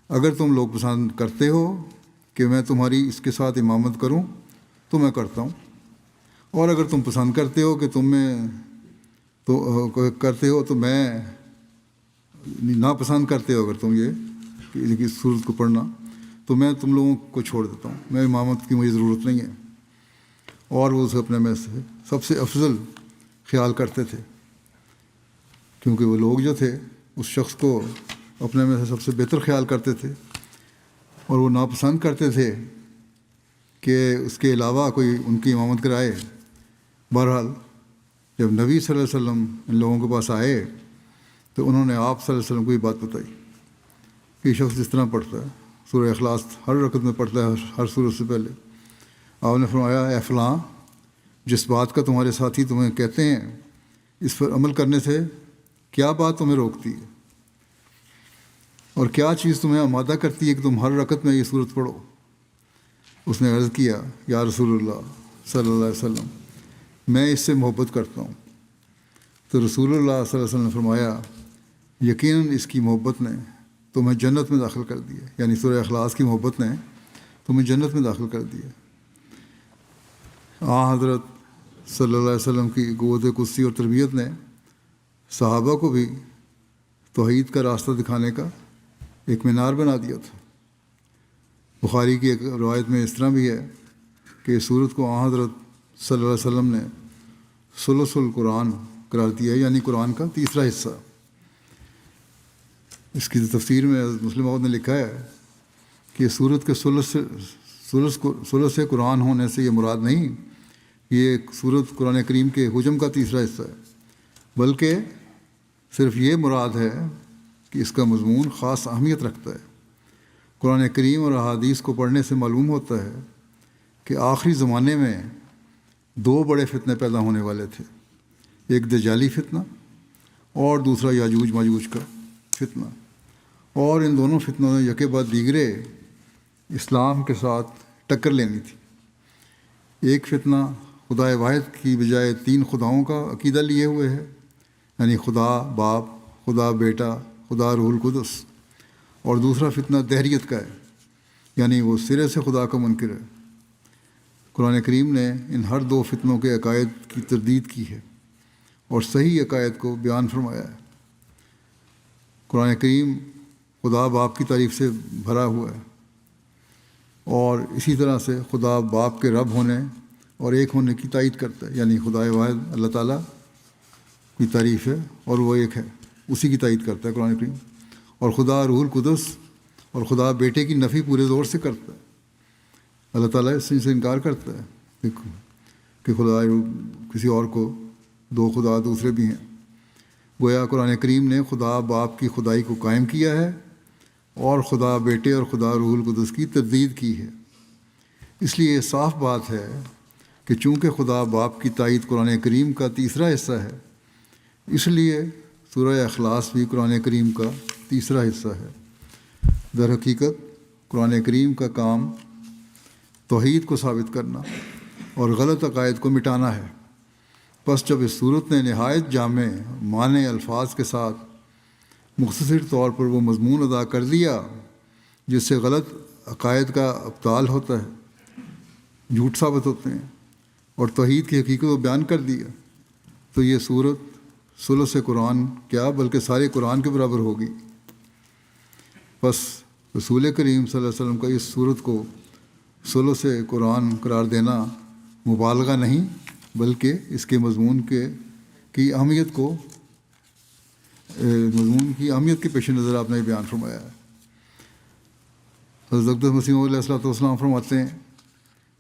اگر تم لوگ پسند کرتے ہو کہ میں تمہاری اس کے ساتھ امامت کروں تو میں کرتا ہوں، اور اگر تم پسند کرتے ہو کہ تو میں ناپسند کرتے ہو اگر تم یہ سورت کو پڑھنا، تو میں تم لوگوں کو چھوڑ دیتا ہوں، میں امامت کی مجھے ضرورت نہیں ہے۔ اور وہ اسے اپنے میں سے سب سے افضل خیال کرتے تھے، کیونکہ وہ لوگ جو تھے اس شخص کو اپنے میں سے سب سے بہتر خیال کرتے تھے، اور وہ ناپسند کرتے تھے کہ اس کے علاوہ کوئی ان کی امامت کرائے۔ بہرحال جب نبی صلی اللہ علیہ وسلم ان لوگوں کے پاس آئے تو انہوں نے آپ صلی اللہ علیہ وسلم کو یہ بات بتائی کہ یہ شخص جس طرح پڑھتا ہے، سورہ اخلاص ہر رکعت میں پڑھتا ہے ہر سورت سے پہلے۔ آپ نے فرمایا اے فلاں، جس بات کا تمہارے ساتھی تمہیں کہتے ہیں اس پر عمل کرنے سے کیا بات تمہیں روکتی ہے، اور کیا چیز تمہیں آمادہ کرتی ہے کہ تم ہر رکعت میں یہ سورت پڑھو؟ اس نے عرض کیا یا رسول اللہ صلی اللہ علیہ وسلم، میں اس سے محبت کرتا ہوں۔ تو رسول اللہ صلی اللہ علیہ وسلم نے فرمایا یقیناً اس کی محبت نے تمہیں جنت میں داخل کر دیا، یعنی سورہ اخلاص کی محبت نے تمہیں جنت میں داخل کر دیا۔ حضرت صلی اللہ علیہ وسلم کی قوت قدسی اور تربیت نے صحابہ کو بھی توحید کا راستہ دکھانے کا ایک مینار بنا دیا تھا۔ بخاری کی ایک روایت میں اس طرح بھی ہے کہ اس سورت کو حضرت صلی اللہ علیہ وسلم نے ثلث القرآن قرار دیا ہے، یعنی قرآن کا تیسرا حصہ۔ اس کی تفسیر میں مسلم موعود نے لکھا ہے کہ سورت کے ثلث قرآن ہونے سے یہ مراد نہیں یہ سورت قرآن کریم کے حجم کا تیسرا حصہ ہے، بلکہ صرف یہ مراد ہے کہ اس کا مضمون خاص اہمیت رکھتا ہے۔ قرآن کریم اور احادیث کو پڑھنے سے معلوم ہوتا ہے کہ آخری زمانے میں دو بڑے فتنے پیدا ہونے والے تھے، ایک دجالی فتنہ اور دوسرا یاجوج ماجوج کا فتنہ، اور ان دونوں فتنوں نے یکے بعد دیگرے اسلام کے ساتھ ٹکر لینی تھی۔ ایک فتنہ خدا واحد کی بجائے تین خداؤں کا عقیدہ لیے ہوئے ہے، یعنی خدا باپ، خدا بیٹا، خدا روح القدس، اور دوسرا فتنہ دہریت کا ہے، یعنی وہ سرے سے خدا کا منکر ہے۔ قرآن کریم نے ان ہر دو فتنوں کے عقائد کی تردید کی ہے اور صحیح عقائد کو بیان فرمایا ہے۔ قرآن کریم خدا باپ کی تعریف سے بھرا ہوا ہے، اور اسی طرح سے خدا باپ کے رب ہونے اور ایک ہونے کی تائید کرتا ہے، یعنی خدا واحد اللہ تعالیٰ کی تعریف ہے اور وہ ایک ہے، اسی کی تائید کرتا ہے قرآن کریم. اور خدا روح القدس اور خدا بیٹے کی نفی پورے زور سے کرتا ہے. اللہ تعالیٰ اس سے انکار کرتا ہے کہ خدا کسی اور کو دو خدا دوسرے بھی ہیں. گویا قرآن کریم نے خدا باپ کی خدائی کو قائم کیا ہے اور خدا بیٹے اور خدا روح القدس کی تردید کی ہے. اس لیے یہ صاف بات ہے کہ چونکہ خدا باپ کی تائید قرآن کریم کا تیسرا حصہ ہے، اس لیے سورہ اخلاص بھی قرآن کریم کا تیسرا حصہ ہے. در حقیقت قرآن کریم کا کام توحید کو ثابت کرنا اور غلط عقائد کو مٹانا ہے. بس جب اس صورت نے نہایت جامع معنی الفاظ کے ساتھ مختصر طور پر وہ مضمون ادا کر دیا جس سے غلط عقائد کا ابطال ہوتا ہے، جھوٹ ثابت ہوتے ہیں، اور توحید کی حقیقت کو بیان کر دیا، تو یہ صورت ثلث قرآن کیا بلکہ سارے قرآن کے برابر ہوگی. بس رسول کریم صلی اللہ علیہ وسلم کا اس صورت کو ثلث قرآن قرار دینا مبالغہ نہیں بلکہ اس کے مضمون کی اہمیت کے پیش نظر آپ نے بیان فرمایا ہے. حضرت مسیح علیہ الصلوۃ والسلام فرماتے ہیں،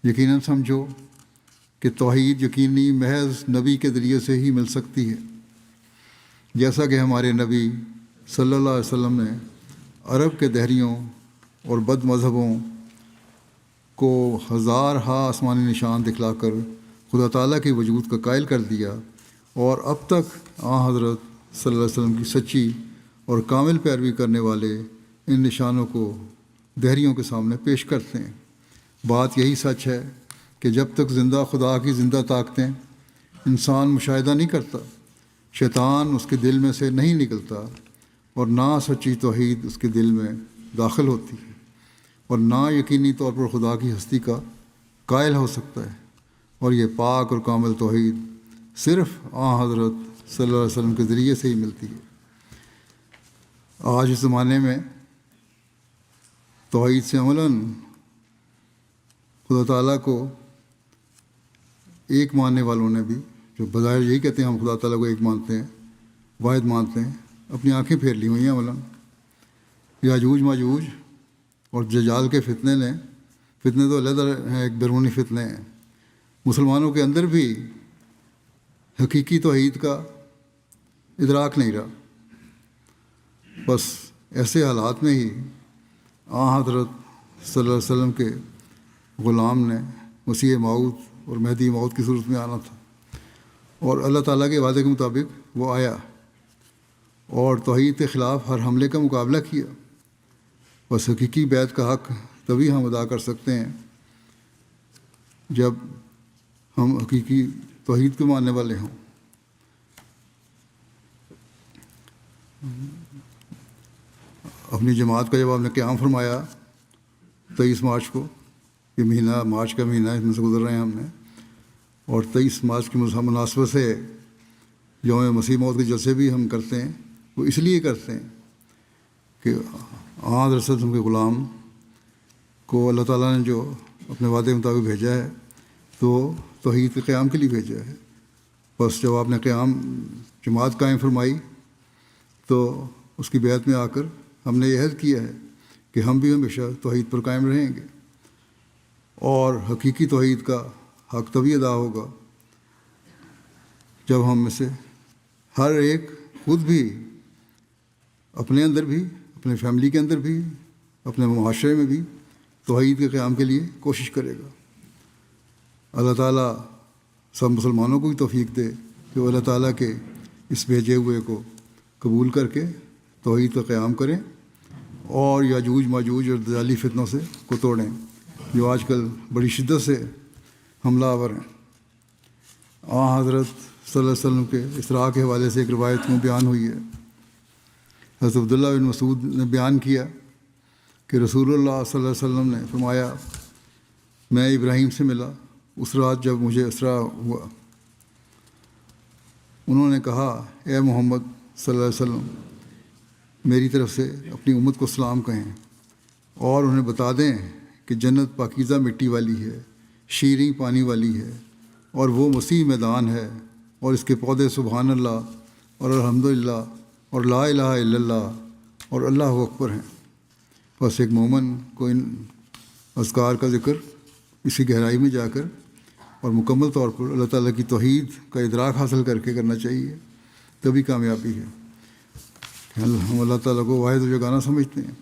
یقیناً سمجھو کہ توحید یقینی محض نبی کے ذریعے سے ہی مل سکتی ہے، جیسا کہ ہمارے نبی صلی اللہ علیہ وسلم نے عرب کے دہریوں اور بد مذہبوں کو ہزارہا آسمانی نشان دکھلا کر خدا تعالیٰ کے وجود کا قائل کر دیا، اور اب تک حضرت صلی اللہ علیہ وسلم کی سچی اور کامل پیروی کرنے والے ان نشانوں کو دہریوں کے سامنے پیش کرتے ہیں. بات یہی سچ ہے کہ جب تک زندہ خدا کی زندہ طاقتیں انسان مشاہدہ نہیں کرتا، شیطان اس کے دل میں سے نہیں نکلتا، اور نہ سچی توحید اس کے دل میں داخل ہوتی ہے، اور نہ یقینی طور پر خدا کی ہستی کا قائل ہو سکتا ہے. اور یہ پاک اور کامل توحید صرف حضرت صلی اللہ علیہ وسلم کے ذریعے سے ہی ملتی ہے. آج اس زمانے میں توحید سے عملاً خدا تعالیٰ کو ایک ماننے والوں نے بھی، جو بظاہر یہی کہتے ہیں ہم خدا تعالیٰ کو ایک مانتے ہیں، واحد مانتے ہیں، اپنی آنکھیں پھیر لی ہوئی ہیں عملاً. یاجوج ماجوج اور دجال کے فتنے تو علیحدہ ہیں، ایک بیرونی فتنے ہیں. مسلمانوں کے اندر بھی حقیقی توحید کا ادراک نہیں رہا. بس ایسے حالات میں ہی حضرت صلی اللہ علیہ وسلم کے غلام نے مسیح موعود اور مہدی موعود کی صورت میں آنا تھا، اور اللہ تعالیٰ کے وعدے کے مطابق وہ آیا اور توحید کے خلاف ہر حملے کا مقابلہ کیا. بس حقیقی بیعت کا حق تبھی ہم ادا کر سکتے ہیں جب ہم حقیقی توحید کے ماننے والے ہوں. اپنی جماعت کا جب آپ نے قیام فرمایا 23 مارچ کو، یہ مہینہ مارچ کا مہینہ اس میں سے گزر رہے ہیں ہم نے، اور 23 مارچ کی مناسبت سے یوم مسیح موعود کے جلسے بھی ہم کرتے ہیں. وہ اس لیے کرتے ہیں کہ حضرت صلی اللہ علیہ وسلم کے غلام کو اللہ تعالیٰ نے جو اپنے وعدے کے مطابق بھیجا ہے تو توحید کے قیام کے لیے بھیجا ہے. بس جب آپ نے جماعت قائم فرمائی تو اس کی بیعت میں آ کر ہم نے یہ عہد کیا ہے کہ ہم بھی ہمیشہ توحید پر قائم رہیں گے، اور حقیقی توحید کا حق تبھی ادا ہوگا جب ہم میں سے ہر ایک خود بھی اپنے اندر بھی، اپنے فیملی کے اندر بھی، اپنے معاشرے میں بھی توحید کے قیام کے لیے کوشش کرے گا. اللہ تعالیٰ سب مسلمانوں کو بھی توفیق دے کہ وہ اللہ تعالیٰ کے اس بھیجے ہوئے کو قبول کر کے توحید کا قیام کریں اور یاجوج ماجوج اور دجالی فتنوں سے کو توڑیں جو آج کل بڑی شدت سے حملہ آور ہیں. حضرت صلی اللہ علیہ وسلم کے اسراء کے حوالے سے ایک روایت میں بیان ہوئی ہے. حضرت عبداللہ بن مسعود نے بیان کیا کہ رسول اللہ صلی اللہ علیہ وسلم نے فرمایا، میں ابراہیم سے ملا اس رات جب مجھے اسراء ہوا. انہوں نے کہا، اے محمد صلی اللہ علیہ وسلم، میری طرف سے اپنی امت کو سلام کہیں اور انہیں بتا دیں کہ جنت پاکیزہ مٹی والی ہے، شیریں پانی والی ہے، اور وہ وسیع میدان ہے، اور اس کے پودے سبحان اللہ اور الحمدللہ اور لا الہ الا اللہ اور اللہ اکبر ہیں۔ بس ایک مومن کو ان اذکار کا ذکر اسی گہرائی میں جا کر اور مکمل طور پر اللہ تعالیٰ کی توحید کا ادراک حاصل کر کے کرنا چاہیے، تبھی کامیابی ہے۔ ہم اللہ تعالیٰ کو واحد و یگانہ سمجھتے ہیں۔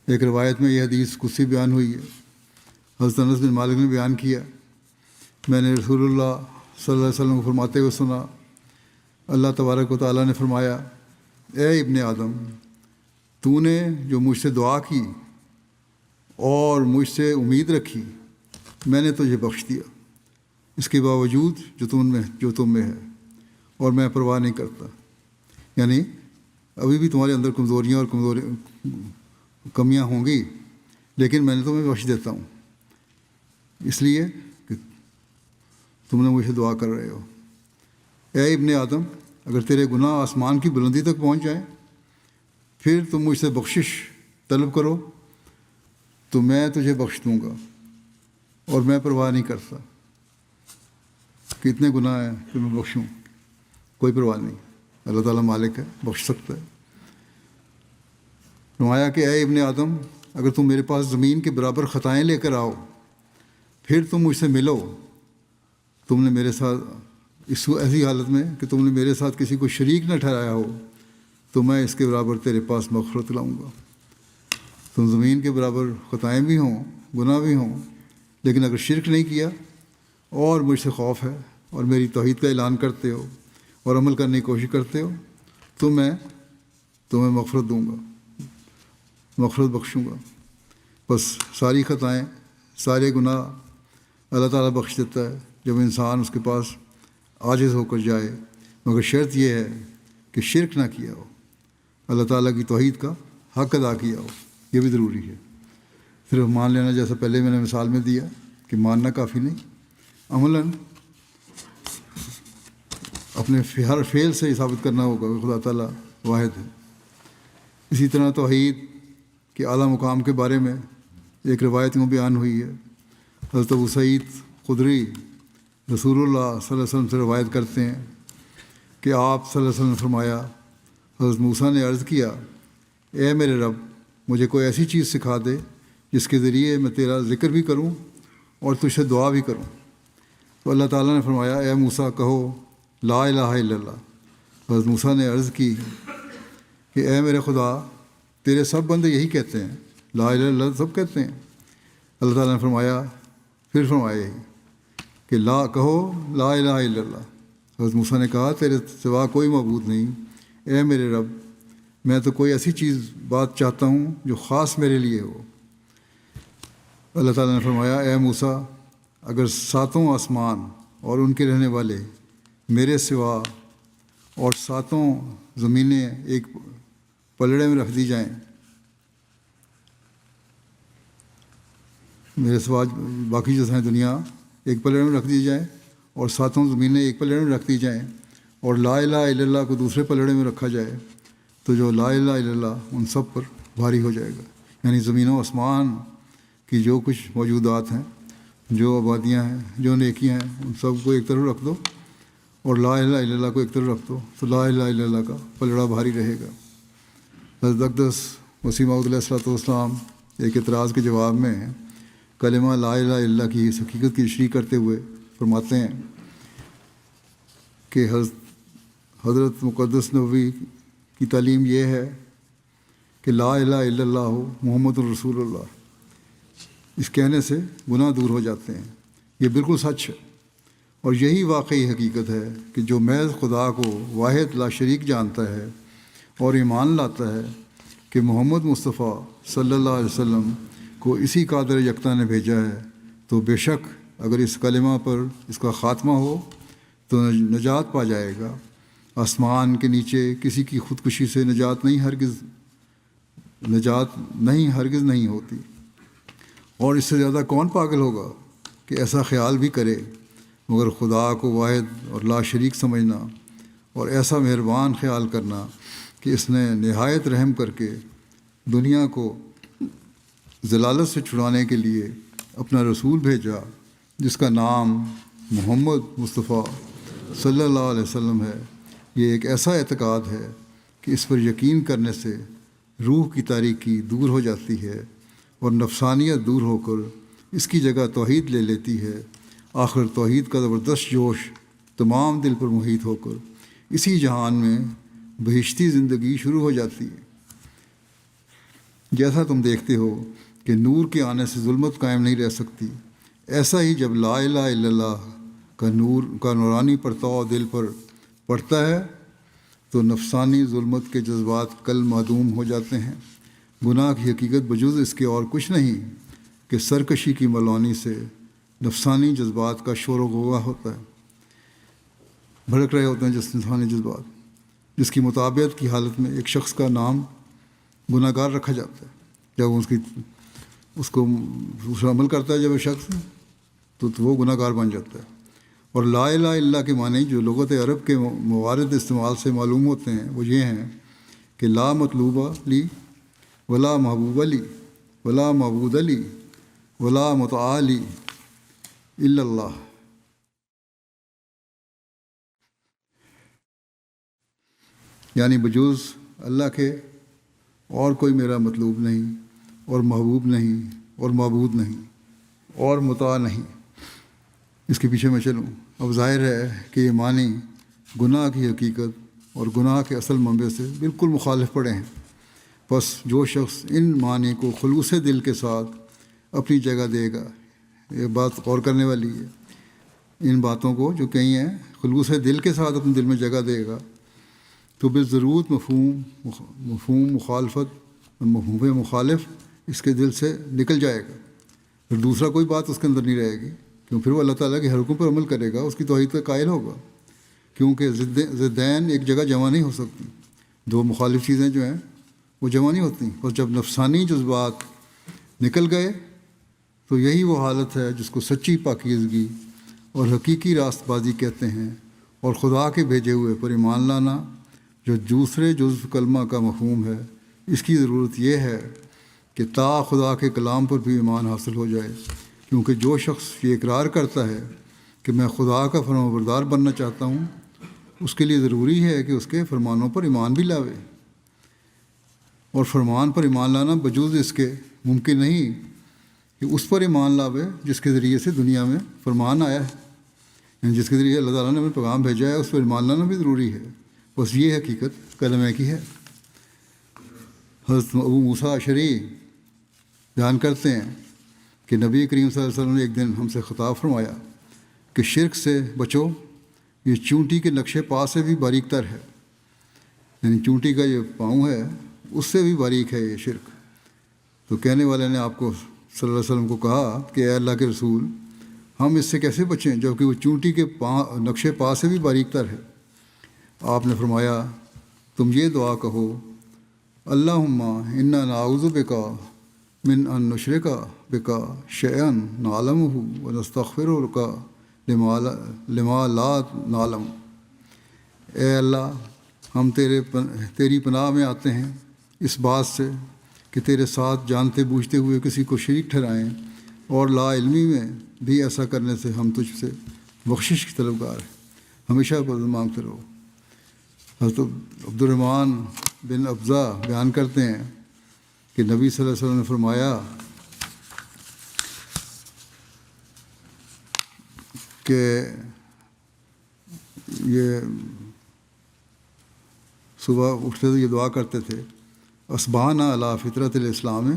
ایک روایت میں یہ حدیث قدسی بیان ہوئی ہے، حضرت انس بن مالک نے بیان کیا، میں نے رسول اللہ صلی اللہ علیہ وسلم کو فرماتے ہوئے سنا، اللہ تبارک و تعالیٰ نے فرمایا، اے ابن آدم، تو نے جو مجھ سے دعا کی اور مجھ سے امید رکھی، میں نے تجھے بخش دیا، اس کے باوجود جو تم میں ہے، اور میں پرواہ نہیں کرتا۔ یعنی ابھی بھی تمہارے اندر کمزوریاں اور کمیاں ہوں گی، لیکن میں نے تمہیں بخش دیتا ہوں، اس لیے کہ تم نے مجھ سے دعا کر رہے ہو۔ اے ابن آدم، اگر تیرے گناہ آسمان کی بلندی تک پہنچ جائیں، پھر تم مجھ سے بخشش طلب کرو تو میں تجھے بخش دوں گا، اور میں پرواہ نہیں کرتا کتنے گناہ ہیں کہ میں بخشوں، کوئی پرواہ نہیں، اللہ تعالیٰ مالک ہے، بخش سکتا ہے۔ فرمایا کہ اے ابن آدم، اگر تم میرے پاس زمین کے برابر خطائیں لے کر آؤ، پھر تم مجھ سے ملو، تم نے میرے ساتھ ایسی حالت میں کہ تم نے میرے ساتھ کسی کو شریک نہ ٹھہرایا ہو، تو میں اس کے برابر تیرے پاس مغفرت لاؤں گا۔ تم زمین کے برابر خطائیں بھی ہوں، گناہ بھی ہوں، لیکن اگر شرک نہیں کیا اور مجھ سے خوف ہے اور میری توحید کا اعلان کرتے ہو اور عمل کرنے کی کوشش کرتے ہو، تو میں تمہیں مغفرت دوں گا، مغفرت بخشوں گا۔ بس ساری خطائیں، سارے گناہ اللہ تعالیٰ بخش دیتا ہے جب انسان اس کے پاس عاجز ہو کر جائے، مگر شرط یہ ہے کہ شرک نہ کیا ہو، اللہ تعالیٰ کی توحید کا حق ادا کیا ہو، یہ بھی ضروری ہے۔ صرف مان لینا، جیسا پہلے میں نے مثال میں دیا کہ ماننا کافی نہیں، عملاً اپنے ہر فعل سے یہ ثابت کرنا ہوگا کہ خدا تعالیٰ واحد ہے۔ اسی طرح توحید کے اعلیٰ مقام کے بارے میں ایک روایت میں بیان ہوئی ہے۔ حضرت ابو سعید خدری رسول اللہ صلی اللہ علیہ وسلم سے روایت کرتے ہیں کہ آپ صلی اللہ علیہ وسلم نے فرمایا، حضرت موسیٰ نے عرض کیا، اے میرے رب، مجھے کوئی ایسی چیز سکھا دے جس کے ذریعے میں تیرا ذکر بھی کروں اور تجھ سے دعا بھی کروں۔ تو اللہ تعالیٰ نے فرمایا، اے موسیٰ، کہو لا الہ الا اللہ۔ حضرت موسیٰ نے عرض کی کہ اے میرے خدا، تیرے سب بندے یہی کہتے ہیں، لا الہ الا اللہ سب کہتے ہیں۔ اللہ تعالیٰ نے پھر فرمایا یہی کہ کہو لا الہ الا اللہ۔ حضرت موسیٰ نے کہا، تیرے سوا کوئی معبود نہیں، اے میرے رب، میں تو کوئی ایسی بات چاہتا ہوں جو خاص میرے لیے ہو۔ اللہ تعالیٰ نے فرمایا، اے موسیٰ، اگر ساتوں آسمان اور ان کے رہنے والے میرے سوا اور ساتوں زمینیں ایک پلڑے میں رکھ دی جائیں، میرے سوا باقی جو ہیں دنیا ایک پلڑے میں رکھ دی جائیں اور ساتوں زمینیں ایک پلڑے میں رکھ دی جائیں، اور لا الہ الا اللہ کو دوسرے پلڑے میں رکھا جائے، تو جو لا الہ الا اللہ ان سب پر بھاری ہو جائے گا۔ یعنی زمین و آسمان کی جو کچھ موجودات ہیں، جو آبادیاں ہیں، جو نیکیاں ہیں، ان سب کو ایک طرف رکھ دو اور لا الہ الا اللہ کو ایک طرف رکھ دو، تو لا الہ الا اللہ کا پلڑا بھاری رہے گا۔ حضرت اقدس مسیح موعود علیہ الصلوۃ والسلام ایک اعتراض کے جواب میں کلمہ لا الہ الا اللہ کی اس حقیقت کی تشریح کرتے ہوئے فرماتے ہیں کہ حضرت مقدس نبوی کی تعلیم یہ ہے کہ لا الہ الا اللہ محمد الرسول اللہ، اس کہنے سے گناہ دور ہو جاتے ہیں۔ یہ بالکل سچ ہے، اور یہی واقعی حقیقت ہے کہ جو محض خدا کو واحد لا شریک جانتا ہے اور ایمان لاتا ہے کہ محمد مصطفیٰ صلی اللہ علیہ وسلم کو اسی قادر یکتا نے بھیجا ہے، تو بے شک اگر اس کلمہ پر اس کا خاتمہ ہو تو نجات پا جائے گا۔ آسمان کے نیچے کسی کی خودکشی سے نجات ہرگز نہیں ہوتی، اور اس سے زیادہ کون پاگل ہوگا کہ ایسا خیال بھی کرے، مگر خدا کو واحد اور لا شریک سمجھنا اور ایسا مہربان خیال کرنا کہ اس نے نہایت رحم کر کے دنیا کو ضلالت سے چھڑانے کے لیے اپنا رسول بھیجا، جس کا نام محمد مصطفیٰ صلی اللہ علیہ وسلم ہے، یہ ایک ایسا اعتقاد ہے کہ اس پر یقین کرنے سے روح کی تاریکی دور ہو جاتی ہے اور نفسانیت دور ہو کر اس کی جگہ توحید لے لیتی ہے۔ آخر توحید کا زبردست جوش تمام دل پر محیط ہو کر اسی جہان میں بہشتی زندگی شروع ہو جاتی ہے۔ جیسا تم دیکھتے ہو کہ نور کے آنے سے ظلمت قائم نہیں رہ سکتی، ایسا ہی جب لا الہ الا اللہ کا نورانی پرتاؤ دل پر پڑتا ہے تو نفسانی ظلمت کے جذبات کل معدوم ہو جاتے ہیں۔ گناہ کی حقیقت بجز اس کے اور کچھ نہیں کہ سرکشی کی ملوانی سے نفسانی جذبات کا شور و غوغا ہوتا ہے، بھڑک رہے ہوتے ہیں نفسانی جذبات، جس کی مطابقت کی حالت میں ایک شخص کا نام گناہ گار رکھا جاتا ہے۔ جب اس کو دوسرا عمل کرتا ہے جب وہ شخص تو وہ گناہ گار بن جاتا ہے۔ اور لا الہ الا اللہ کے معنی جو لغت عرب کے موارد استعمال سے معلوم ہوتے ہیں وہ یہ ہیں کہ لا مطلوب لی ولا محبوب لی ولا معبود لی ولا مطاع لی الا اللہ، یعنی بجوز اللہ کے اور کوئی میرا مطلوب نہیں اور محبوب نہیں اور معبود نہیں اور مطاع نہیں۔ اس کے پیچھے میں چلوں، اب ظاہر ہے کہ یہ معنی گناہ کی حقیقت اور گناہ کے اصل منبع سے بالکل مخالف پڑے ہیں۔ بس جو شخص ان معنی کو خلوص دل کے ساتھ اپنی جگہ دے گا، یہ بات غور کرنے والی ہے، ان باتوں کو جو کہیں ہیں خلوص دل کے ساتھ اپنے دل میں جگہ دے گا تو بالضرورت مفہوم مخالف اس کے دل سے نکل جائے گا، پھر دوسرا کوئی بات اس کے اندر نہیں رہے گی، کیوں پھر وہ اللہ تعالیٰ کے حکم پر عمل کرے گا، اس کی توحید کا قائل ہوگا، کیونکہ ضدین ایک جگہ جمع نہیں ہو سکتی، دو مخالف چیزیں جو ہیں وہ جمع نہیں ہوتی، اور جب نفسانی جذبات نکل گئے تو یہی وہ حالت ہے جس کو سچی پاکیزگی اور حقیقی راست بازی کہتے ہیں، اور خدا کے بھیجے ہوئے پر ایمان لانا جو دوسرے جزو کلمہ کا مفہوم ہے۔ اس کی ضرورت یہ ہے کہ تا خدا کے کلام پر بھی ایمان حاصل ہو جائے، کیونکہ جو شخص یہ اقرار کرتا ہے کہ میں خدا کا فرمانبردار بننا چاہتا ہوں، اس کے لیے ضروری ہے کہ اس کے فرمانوں پر ایمان بھی لاوے، اور فرمان پر ایمان لانا بجوز اس کے ممکن نہیں کہ اس پر ایمان لاوے جس کے ذریعے سے دنیا میں فرمان آیا ہے، یعنی جس کے ذریعے اللہ تعالیٰ نے ہمیں پیغام بھیجا ہے اس پر ایمان لانا بھی ضروری ہے۔ بس یہ حقیقت کلمہ کی ہے۔ حضرت ابو موسیٰ اشعری بیان کرتے ہیں کہ نبی کریم صلی اللہ علیہ وسلم نے ایک دن ہم سے خطاب فرمایا کہ شرک سے بچو، یہ چونٹی کے نقشے پا سے بھی باریک تر ہے، یعنی چونٹی کا یہ پاؤں ہے اس سے بھی باریک ہے یہ شرک۔ تو کہنے والے نے آپ کو صلی اللہ علیہ وسلم کو کہا کہ اے اللہ کے رسول، ہم اس سے کیسے بچیں جبکہ وہ چونٹی کے نقشے پا سے بھی باریک تر ہے؟ آپ نے فرمایا تم یہ دعا کہو، اللہم انا نعوذ بکا من ان نشرک بکا شیئا نعلمہ ونستغفرک لما لا نعلم۔ اے اللہ، ہم تیری پناہ میں آتے ہیں اس بات سے کہ تیرے ساتھ جانتے بوجھتے ہوئے کسی کو شریک ٹھہرائیں، اور لا علمی میں بھی ایسا کرنے سے ہم تجھ سے بخشش کی طلبگار ہیں، ہمیشہ مانگتے رہو۔ حضرت عبد الرحمن بن ابزہ بیان کرتے ہیں کہ نبی صلی اللہ علیہ وسلم نے فرمایا کہ یہ صبح اٹھتے تو یہ دعا کرتے تھے، اصبحنا علی فطرت الاسلام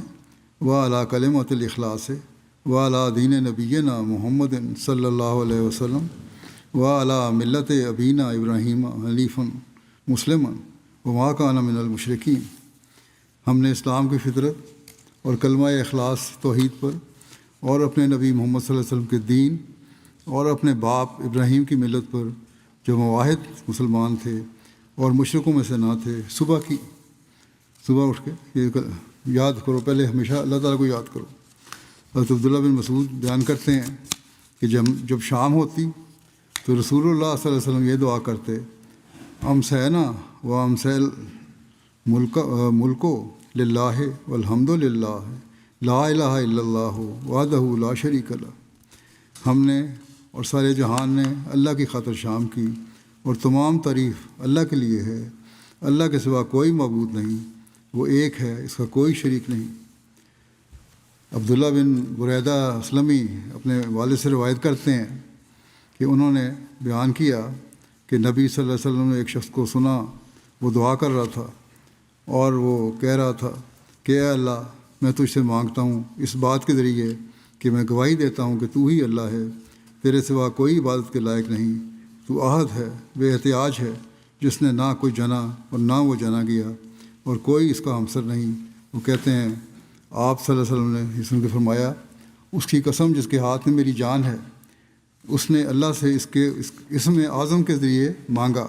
و علی کلمۃ الاخلاص و علی دین نبینا محمد صلی اللہ علیہ وسلم و علی ملت ابینا ابراہیم حنیفا مسلما وما کان من المشرکین۔ ہم نے اسلام کی فطرت اور کلمہ اخلاص توحید پر اور اپنے نبی محمد صلی اللہ علیہ وسلم کے دین اور اپنے باپ ابراہیم کی ملت پر جو مواحد مسلمان تھے اور مشرکوں میں سے نہ تھے صبح اٹھ کے یہ یاد کرو، پہلے ہمیشہ اللہ تعالیٰ کو یاد کرو۔ حضرت عبداللہ بن مسعود بیان کرتے ہیں کہ جب شام ہوتی تو رسول اللہ صلی اللہ علیہ وسلم یہ دعا کرتے، امسینا و امسیل ملکو للہ والحمد للہ لا الہ الا اللہ وحدہ لا شریک لہ۔ ہم نے اور سارے جہان نے اللہ کی خاطر شام کی، اور تمام تعریف اللہ کے لیے ہے۔ اللہ کے سوا کوئی معبود نہیں، وہ ایک ہے، اس کا کوئی شریک نہیں۔ عبداللہ بن بریدہ اسلمی اپنے والد سے روایت کرتے ہیں کہ انہوں نے بیان کیا کہ نبی صلی اللہ علیہ وسلم نے ایک شخص کو سنا، وہ دعا کر رہا تھا اور وہ کہہ رہا تھا کہ اے اللہ، میں تجھ سے مانگتا ہوں اس بات کے ذریعے کہ میں گواہی دیتا ہوں کہ تو ہی اللہ ہے، تیرے سوا کوئی عبادت کے لائق نہیں، تو احد ہے، بے احتیاج ہے، جس نے نہ کوئی جنا اور نہ وہ جنا گیا، اور کوئی اس کا ہمسر نہیں۔ وہ کہتے ہیں آپ صلی اللہ علیہ وسلم نے سن کے فرمایا، اس کی قسم جس کے ہاتھ میں میری جان ہے، اس نے اللہ سے اس کے اسم اعظم کے ذریعے مانگا،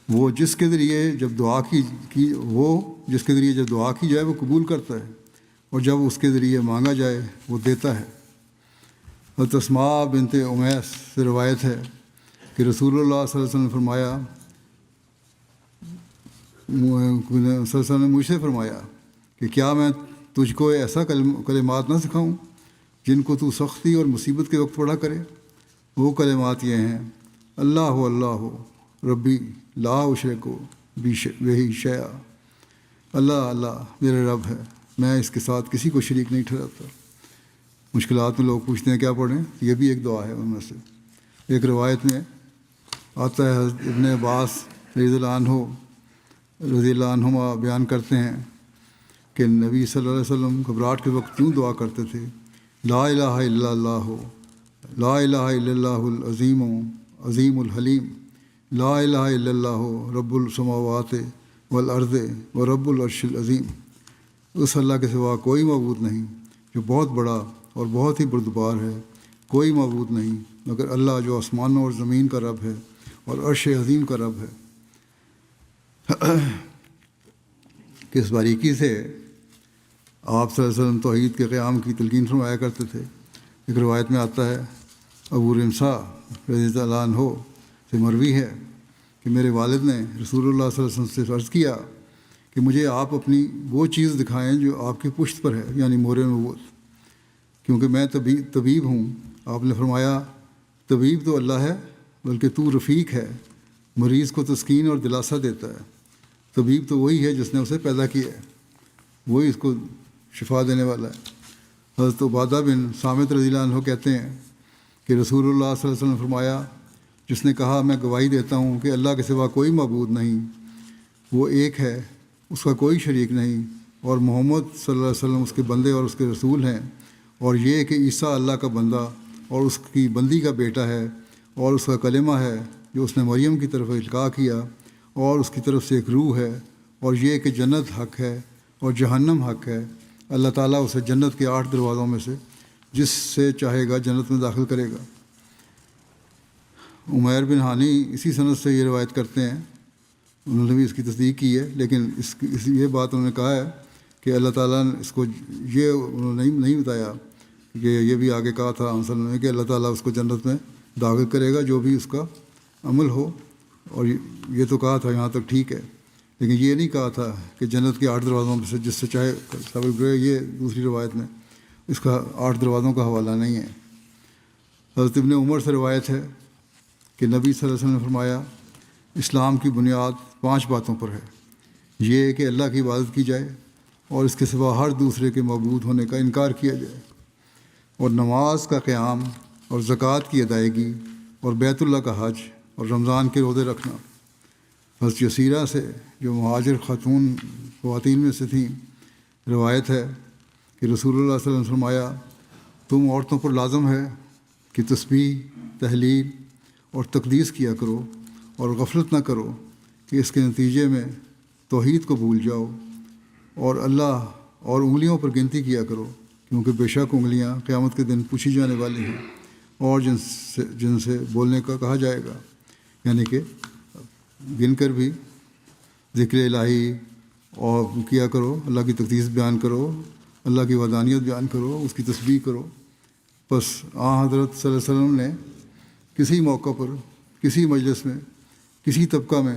وہ جس کے ذریعے جب دعا کی جائے وہ قبول کرتا ہے، اور جب اس کے ذریعے مانگا جائے وہ دیتا ہے۔ حضرت اسماء بنت امیس سے روایت ہے کہ رسول اللہ صلی اللہ علیہ وسلم نے فرمایا، صلی اللہ علیہ وسلم نے مجھ سے فرمایا کہ کیا میں تجھ کو ایسا کلمات نہ سکھاؤں جن کو تو سختی اور مصیبت کے وقت پڑھا کرے؟ وہ کلمات یہ ہیں، اللہ اللہ ربی لا اشرک بہ شیئا، اللہ اللہ میرے رب ہے، میں اس کے ساتھ کسی کو شریک نہیں ٹھہراتا۔ مشکلات میں لوگ پوچھتے ہیں کیا پڑھیں، یہ بھی ایک دعا ہے ان میں سے۔ ایک روایت میں آتا ہے، حضرت ابن عباس رضی اللہ عنہما بیان کرتے ہیں کہ نبی صلی اللہ علیہ وسلم گھبراہٹ کے وقت کیوں دعا کرتے تھے، لا الہ الا اللہ، لا الہ الا اللہ عظیم الحلیم، لا الہ الا اللہ رب السماوات والارض و رب العرش العظیم۔ اس اللہ کے سوا کوئی معبود نہیں جو بہت بڑا اور بہت ہی بردبار ہے، کوئی معبود نہیں مگر اللہ جو آسمانوں اور زمین کا رب ہے اور عرش عظیم کا رب ہے۔ کہ اس باریکی سے آپ صلی اللہ علیہ وسلم توحید کے قیام کی تلقین فرمایا کرتے تھے۔ ایک روایت میں آتا ہے، ابو رمسا رضی اللہ عنہ سے مروی ہے کہ میرے والد نے رسول اللہ صلی اللہ علیہ وسلم سے عرض کیا کہ مجھے آپ اپنی وہ چیز دکھائیں جو آپ کی پشت پر ہے، یعنی مہر نبوت، کیونکہ میں طبیب ہوں۔ آپ نے فرمایا، طبیب تو اللہ ہے، بلکہ تو رفیق ہے، مریض کو تسکین اور دلاسا دیتا ہے۔ طبیب تو وہی ہے جس نے اسے پیدا کیا ہے، وہی اس کو شفا دینے والا ہے۔ حضرت عبادہ بن صامت رضی اللہ عنہ کہتے ہیں کہ رسول اللہ صلی اللہ علیہ وسلم نے فرمایا، جس نے کہا میں گواہی دیتا ہوں کہ اللہ کے سوا کوئی معبود نہیں، وہ ایک ہے، اس کا کوئی شریک نہیں، اور محمد صلی اللہ علیہ وسلم اس کے بندے اور اس کے رسول ہیں، اور یہ کہ عیسیٰ اللہ کا بندہ اور اس کی بندی کا بیٹا ہے، اور اس کا کلمہ ہے جو اس نے مریم کی طرف القاء کیا، اور اس کی طرف سے ایک روح ہے، اور یہ کہ جنت حق ہے اور جہنم حق ہے، اللہ تعالیٰ اسے جنت کے 8 دروازوں میں سے جس سے چاہے گا جنت میں داخل کرے گا۔ عمیر بن ہانی اسی سند سے یہ روایت کرتے ہیں، انہوں نے بھی اس کی تصدیق کی ہے، لیکن یہ بات انہوں نے کہا ہے کہ اللہ تعالیٰ نے اس کو یہ انہوں نے نہیں بتایا کہ یہ بھی آگے کہا تھا وسلم نے کہ اللہ تعالیٰ اس کو جنت میں داخل کرے گا جو بھی اس کا عمل ہو، اور یہ تو کہا تھا یہاں تک ٹھیک ہے، لیکن یہ نہیں کہا تھا کہ جنت کے 8 دروازوں میں سے جس سے چاہے سابل گرے، یہ دوسری روایت میں اس کا 8 دروازوں کا حوالہ نہیں ہے۔ حضرت ابن عمر سے روایت ہے کہ نبی صلی اللہ علیہ وسلم نے فرمایا، اسلام کی بنیاد 5 باتوں پر ہے، یہ کہ اللہ کی عبادت کی جائے اور اس کے سوا ہر دوسرے کے معبود ہونے کا انکار کیا جائے، اور نماز کا قیام اور زکوٰۃ کی ادائیگی اور بیت اللہ کا حج اور رمضان کے روزے رکھنا۔ حضرت یسیرہ سے جو مہاجر خواتین میں سے تھیں روایت ہے کہ رسول اللہ صلی اللہ علیہ وسلم نے فرمایا، تم عورتوں پر لازم ہے کہ تسبیح، تحلیل اور تقدیس کیا کرو اور غفلت نہ کرو کہ اس کے نتیجے میں توحید کو بھول جاؤ، اور اللہ اور انگلیوں پر گنتی کیا کرو، کیونکہ بے شک انگلیاں قیامت کے دن پوچھی جانے والی ہیں، اور جن سے بولنے کا کہا جائے گا، یعنی کہ گن کر بھی ذکر الہی اور کیا کرو، اللہ کی تقدیس بیان کرو، اللہ کی وحدانیت بیان کرو، اس کی تسبیح کرو۔ بس حضرت صلی اللہ علیہ وسلم نے کسی موقع پر، کسی مجلس میں، کسی طبقہ میں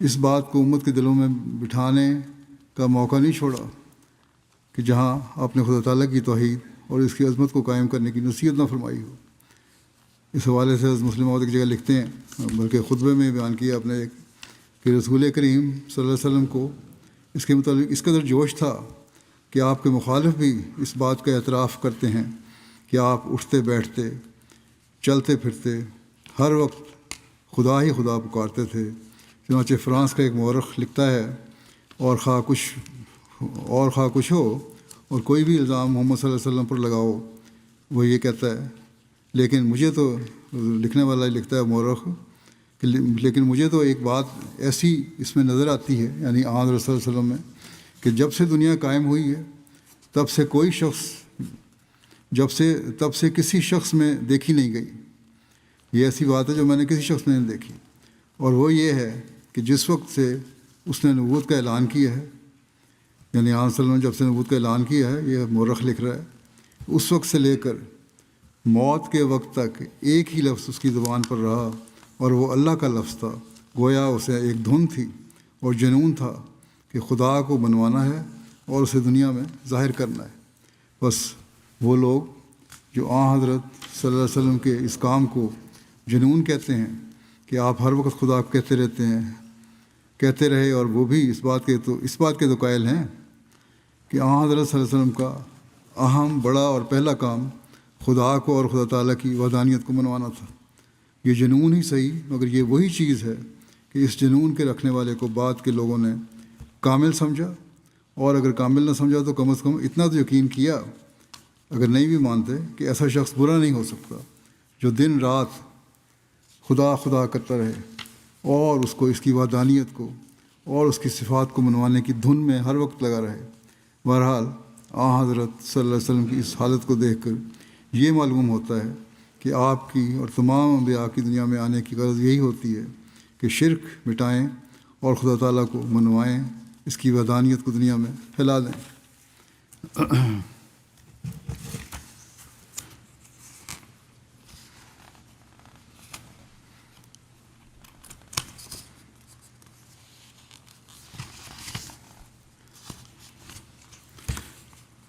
اس بات کو امت کے دلوں میں بٹھانے کا موقع نہیں چھوڑا کہ جہاں آپ نے خدا تعالیٰ کی توحید اور اس کی عظمت کو قائم کرنے کی نصیحت نہ فرمائی ہو۔ اس حوالے سے مسلم موعود ایک جگہ لکھتے ہیں، بلکہ خطبے میں بیان کیا اپنے ایک، کہ رسول کریم صلی اللہ علیہ وسلم کو اس کے متعلق اس قدر جوش تھا کہ آپ کے مخالف بھی اس بات کا اعتراف کرتے ہیں کہ آپ اٹھتے بیٹھتے چلتے پھرتے ہر وقت خدا ہی خدا پکارتے تھے۔ چنانچہ فرانس کا ایک مورخ لکھتا ہے، اور خواہ کچھ ہو اور کوئی بھی الزام محمد صلی اللہ علیہ وسلم پر لگاؤ، وہ یہ کہتا ہے، لیکن مجھے تو، لکھنے والا لکھتا ہے مورخ، کہ لیکن مجھے تو ایک بات ایسی اس میں نظر آتی ہے، یعنی آن رسول صلی اللہ علیہ وسلم میں، کہ جب سے دنیا قائم ہوئی ہے تب سے کسی شخص میں دیکھی نہیں گئی۔ یہ ایسی بات ہے جو میں نے کسی شخص میں نہیں دیکھی، اور وہ یہ ہے کہ جس وقت سے اس نے نبوت کا اعلان کیا ہے، یعنی آن صلی اللہ علیہ وسلم نے جب سے نبوت کا اعلان کیا ہے، یہ مورخ لکھ رہا ہے، اس وقت سے لے کر موت کے وقت تک ایک ہی لفظ اس کی زبان پر رہا، اور وہ اللہ کا لفظ تھا۔ گویا اسے ایک دھن تھی اور جنون تھا کہ خدا کو منوانا ہے اور اسے دنیا میں ظاہر کرنا ہے۔ بس وہ لوگ جو حضرت صلی اللہ علیہ وسلم کے اس کام کو جنون کہتے ہیں کہ آپ ہر وقت خدا کہتے رہتے ہیں، کہتے رہے، اور وہ بھی اس بات کے تو قائل ہیں کہ حضرت صلی اللہ علیہ وسلم کا اہم، بڑا اور پہلا کام خدا کو اور خدا تعالیٰ کی وحدانیت کو منوانا تھا۔ یہ جنون ہی صحیح، مگر یہ وہی چیز ہے کہ اس جنون کے رکھنے والے کو بعد کے لوگوں نے کامل سمجھا، اور اگر کامل نہ سمجھا تو کم از کم اتنا تو یقین کیا، اگر نہیں بھی مانتے، کہ ایسا شخص برا نہیں ہو سکتا جو دن رات خدا خدا کرتا رہے اور اس کی وحدانیت کو اور اس کی صفات کو منوانے کی دھن میں ہر وقت لگا رہے۔ بہرحال حضرت صلی اللہ علیہ وسلم کی اس حالت کو دیکھ کر یہ معلوم ہوتا ہے کہ آپ کی اور تمام انبیاء کی دنیا میں آنے کی غرض یہی ہوتی ہے کہ شرک مٹائیں اور خدا تعالیٰ کو منوائیں، اس کی وحدانیت کو دنیا میں پھیلا دیں۔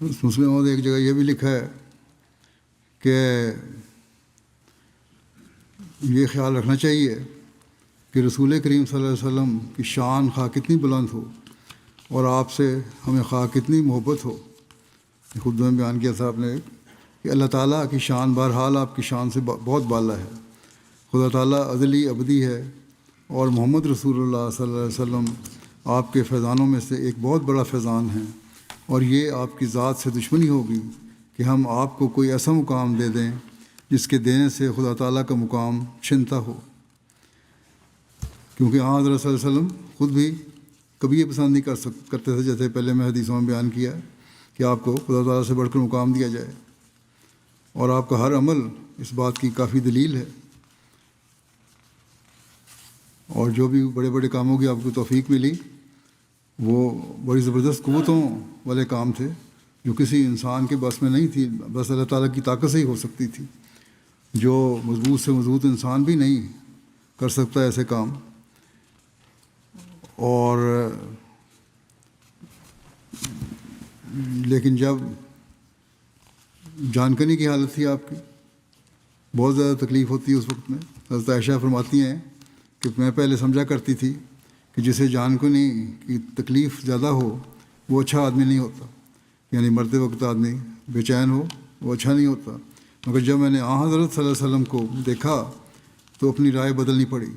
مسلم موعود ایک جگہ یہ بھی لکھا ہے کہ یہ خیال رکھنا چاہیے کہ رسول کریم صلی اللہ علیہ وسلم کی شان خواہ کتنی بلند ہو اور آپ سے ہمیں خواہ کتنی محبت ہو، خود میں بیان کیا تھا آپ نے کہ اللہ تعالیٰ کی شان بہرحال آپ کی شان سے بہت بالا ہے۔ خدا تعالیٰ ازلی ابدی ہے، اور محمد رسول اللہ صلی اللہ علیہ وسلم آپ کے فیضانوں میں سے ایک بہت بڑا فیضان ہیں، اور یہ آپ کی ذات سے دشمنی ہوگی کہ ہم آپ کو کوئی ایسا مقام دے دیں جس کے دینے سے خدا تعالیٰ کا مقام چھنتا ہو، کیونکہ حضرت صلی اللہ علیہ وسلم خود بھی کبھی یہ پسند نہیں کرتے تھے، جیسے پہلے میں حدیثوں میں بیان کیا کہ آپ کو خدا تعالیٰ سے بڑھ کر مقام دیا جائے، اور آپ کا ہر عمل اس بات کی کافی دلیل ہے، اور جو بھی بڑے بڑے کاموں کی آپ کو توفیق ملی وہ بڑی زبردست قوتوں والے کام تھے جو کسی انسان کے بس میں نہیں تھی، بس اللہ تعالیٰ کی طاقت سے ہی ہو سکتی تھی، جو مضبوط سے مضبوط انسان بھی نہیں کر سکتا ایسے کام۔ اور لیکن جب جانکنی کی حالت تھی آپ کی، بہت زیادہ تکلیف ہوتی ہے اس وقت میں۔ حضرت عائشہ فرماتی ہیں کہ میں پہلے سمجھا کرتی تھی کہ جسے جانکنی کی تکلیف زیادہ ہو وہ اچھا آدمی نہیں ہوتا، یعنی مرتے وقت آدمی بے چین ہو وہ اچھا نہیں ہوتا، مگر جب میں نے حضرت صلی اللہ علیہ وسلم کو دیکھا تو اپنی رائے بدلنی پڑی۔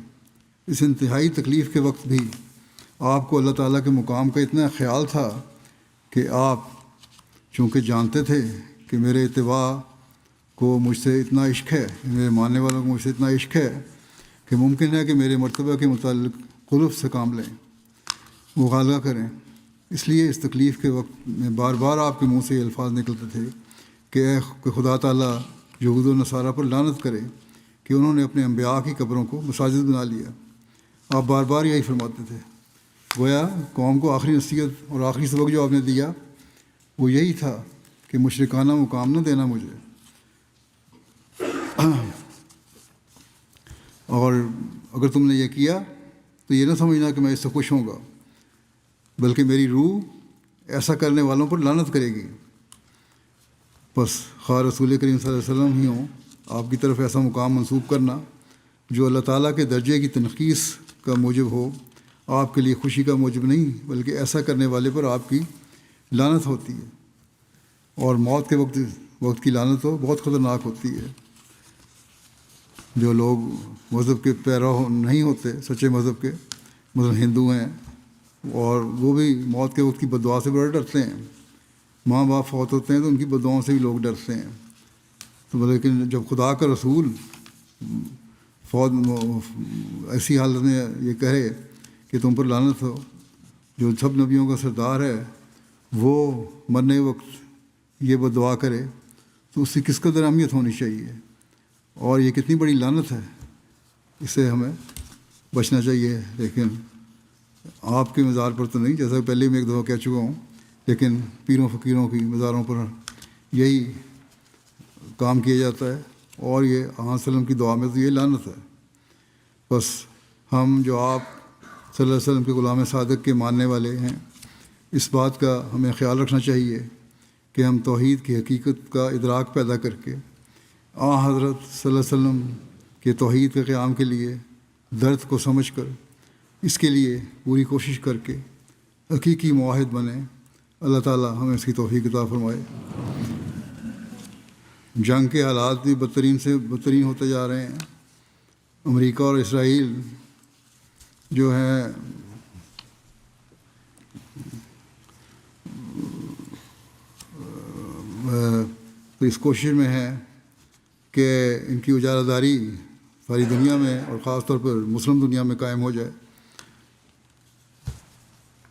اس انتہائی تکلیف کے وقت بھی آپ کو اللہ تعالیٰ کے مقام کا اتنا خیال تھا کہ آپ چونکہ جانتے تھے کہ میرے اتباع کو مجھ سے اتنا عشق ہے، میرے ماننے والوں کو مجھ سے اتنا عشق ہے کہ ممکن ہے کہ میرے مرتبہ کے متعلق خلف سے کام لیں، مغالطہ کریں، اس لیے اس تکلیف کے وقت میں بار بار آپ کے منہ سے یہ الفاظ نکلتے تھے کہ خدا تعالیٰ یہود و نصارہ پر لعنت کرے کہ انہوں نے اپنے انبیاء کی قبروں کو مساجد بنا لیا۔ آپ بار بار یہی فرماتے تھے۔ گویا قوم کو آخری نصیحت اور آخری سبق جو آپ نے دیا وہ یہی تھا کہ مشرکانہ مقام نہ دینا مجھے، اور اگر تم نے یہ کیا تو یہ نہ سمجھنا کہ میں اس سے خوش ہوں گا، بلکہ میری روح ایسا کرنے والوں پر لعنت کرے گی۔ بس خواہ رسول کریم صلی اللہ علیہ وسلم ہی ہوں آپ کی طرف ایسا مقام منسوب کرنا جو اللہ تعالیٰ کے درجے کی تنقیص کا موجب ہو آپ کے لیے خوشی کا موجب نہیں، بلکہ ایسا کرنے والے پر آپ کی لعنت ہوتی ہے، اور موت کے وقت کی لعنت ہو بہت خطرناک ہوتی ہے۔ جو لوگ مذہب کے پیرو نہیں ہوتے، سچے مذہب کے، مثلا ہندو ہیں، اور وہ بھی موت کے وقت کی بد دعا سے بڑا ڈرتے ہیں۔ ماں باپ فوت ہوتے ہیں تو ان کی بد دعاؤں سے بھی لوگ ڈرتے ہیں۔ تو لیکن جب خدا کا رسول فوت ایسی حالت میں یہ کہے کہ تم پر لعنت ہو، جو سب نبیوں کا سردار ہے، وہ مرنے وقت یہ بد دعا کرے تو اس کی کس قدر اہمیت ہونی چاہیے، اور یہ کتنی بڑی لعنت ہے، اس سے ہمیں بچنا چاہیے۔ لیکن آپ کے مزار پر تو نہیں، جیسا کہ پہلے میں ایک دفعہ کہہ چکا ہوں، لیکن پیروں فقیروں کی مزاروں پر یہی کام کیا جاتا ہے، اور یہ آن وسلم کی دعا میں تو یہ لعنت ہے۔ بس ہم جو آپ صلی اللہ علیہ وسلم کے غلام صادق کے ماننے والے ہیں، اس بات کا ہمیں خیال رکھنا چاہیے کہ ہم توحید کی حقیقت کا ادراک پیدا کر کے حضرت صلی اللہ علیہ وسلم کے توحید کے قیام کے لیے درد کو سمجھ کر اس کے لیے پوری کوشش کر کے حقیقی معاہد بنیں۔ اللہ تعالیٰ ہمیں اس کی توفیق عطا فرمائے۔ جنگ کے حالات بھی بدترین سے بدترین ہوتے جا رہے ہیں۔ امریکہ اور اسرائیل جو ہیں تو اس کوشش میں ہے کہ ان کی اجارہ داری ساری دنیا میں اور خاص طور پر مسلم دنیا میں قائم ہو جائے۔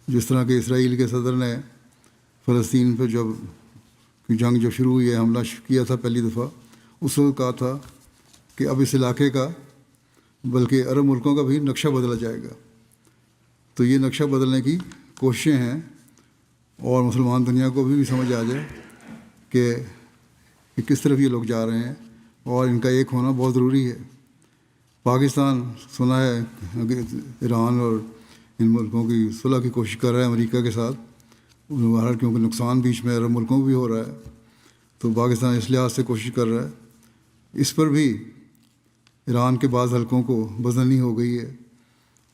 جس طرح کہ اسرائیل کے صدر نے فلسطین پہ جنگ شروع ہوئی ہے، حملہ کیا تھا پہلی دفعہ، اس وقت کہا تھا کہ اب اس علاقے کا بلکہ عرب ملکوں کا بھی نقشہ بدلا جائے گا۔ تو یہ نقشہ بدلنے کی کوششیں ہیں، اور مسلمان دنیا کو بھی سمجھ آ جائے کہ کس طرف یہ لوگ جا رہے ہیں، اور ان کا ایک ہونا بہت ضروری ہے۔ پاکستان سنا ہے ایران اور ان ملکوں کی صلح کی کوشش کر رہا ہے امریکہ کے ساتھ، کیونکہ نقصان بیچ میں عرب ملکوں کو بھی ہو رہا ہے، تو پاکستان اس لحاظ سے کوشش کر رہا ہے۔ اس پر بھی ایران کے بعض حلقوں کو بزنی ہو گئی ہے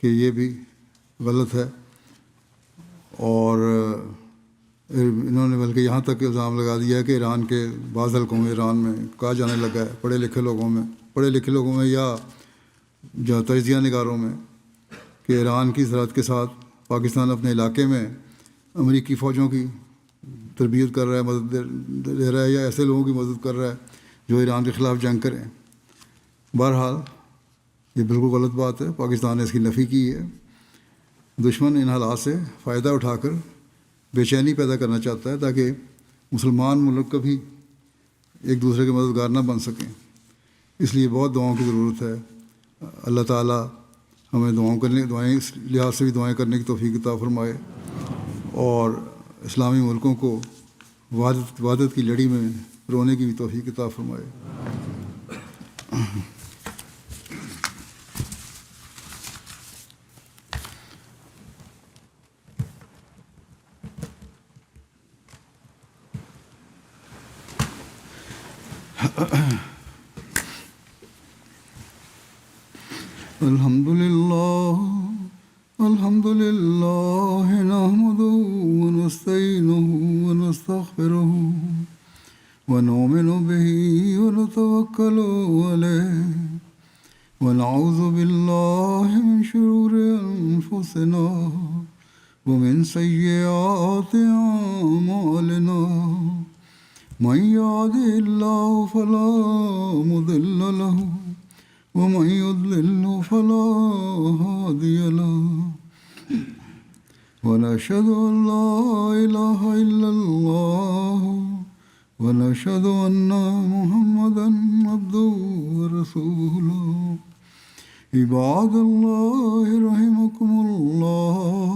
کہ یہ بھی غلط ہے، اور انہوں نے بلکہ یہاں تک الزام لگا دیا کہ ایران کے بعض حلقوں میں، ایران میں کہا جانے لگا ہے پڑھے لکھے لوگوں میں یا جو تجزیہ نگاروں میں، کہ ایران کی زراعت کے ساتھ پاکستان اپنے علاقے میں امریکی فوجوں کی تربیت کر رہا ہے، مدد دے رہا ہے، یا ایسے لوگوں کی مدد کر رہا ہے جو ایران کے خلاف جنگ کریں۔ بہرحال یہ بالکل غلط بات ہے، پاکستان نے اس کی نفی کی ہے۔ دشمن ان حالات سے فائدہ اٹھا کر بے چینی پیدا کرنا چاہتا ہے تاکہ مسلمان ملک کبھی ایک دوسرے کے مددگار نہ بن سکیں۔ اس لیے بہت دعاؤں کی ضرورت ہے۔ اللہ تعالیٰ ہمیں دعائیں اس لحاظ سے بھی دعائیں کرنے کی توفیق عطا فرمائے، اور اسلامی ملکوں کو وحدت کی لڑی میں رونے کی بھی توفیق عطا فرمائے۔ الحمد لله نحمده ونستعينه ونستغفره ونؤمن به ونتوكل عليه ونعوذ بالله من شرور أنفسنا ومن سيئات أعمالنا من يهده الله فلا مضل له ومن يضلل فلا هادي له ونشهد أن لا إله إلا الله ونشهد أن محمدا عبده ورسوله عباد الله رحمكم الله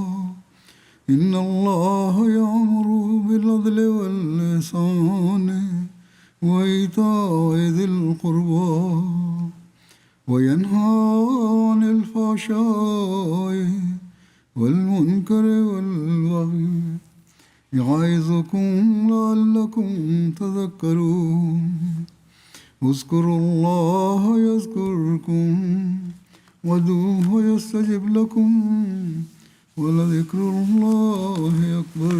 إن الله يأمر بالعدل والإحسان وإيتاء ذي القربى وينهى عن الفحشاء والمنكر والبغي يعظكم لعلكم تذكرون اذکروا اللہ یذکرکم وادعوہ یستجب لکم ولذکر اللہ اکبر.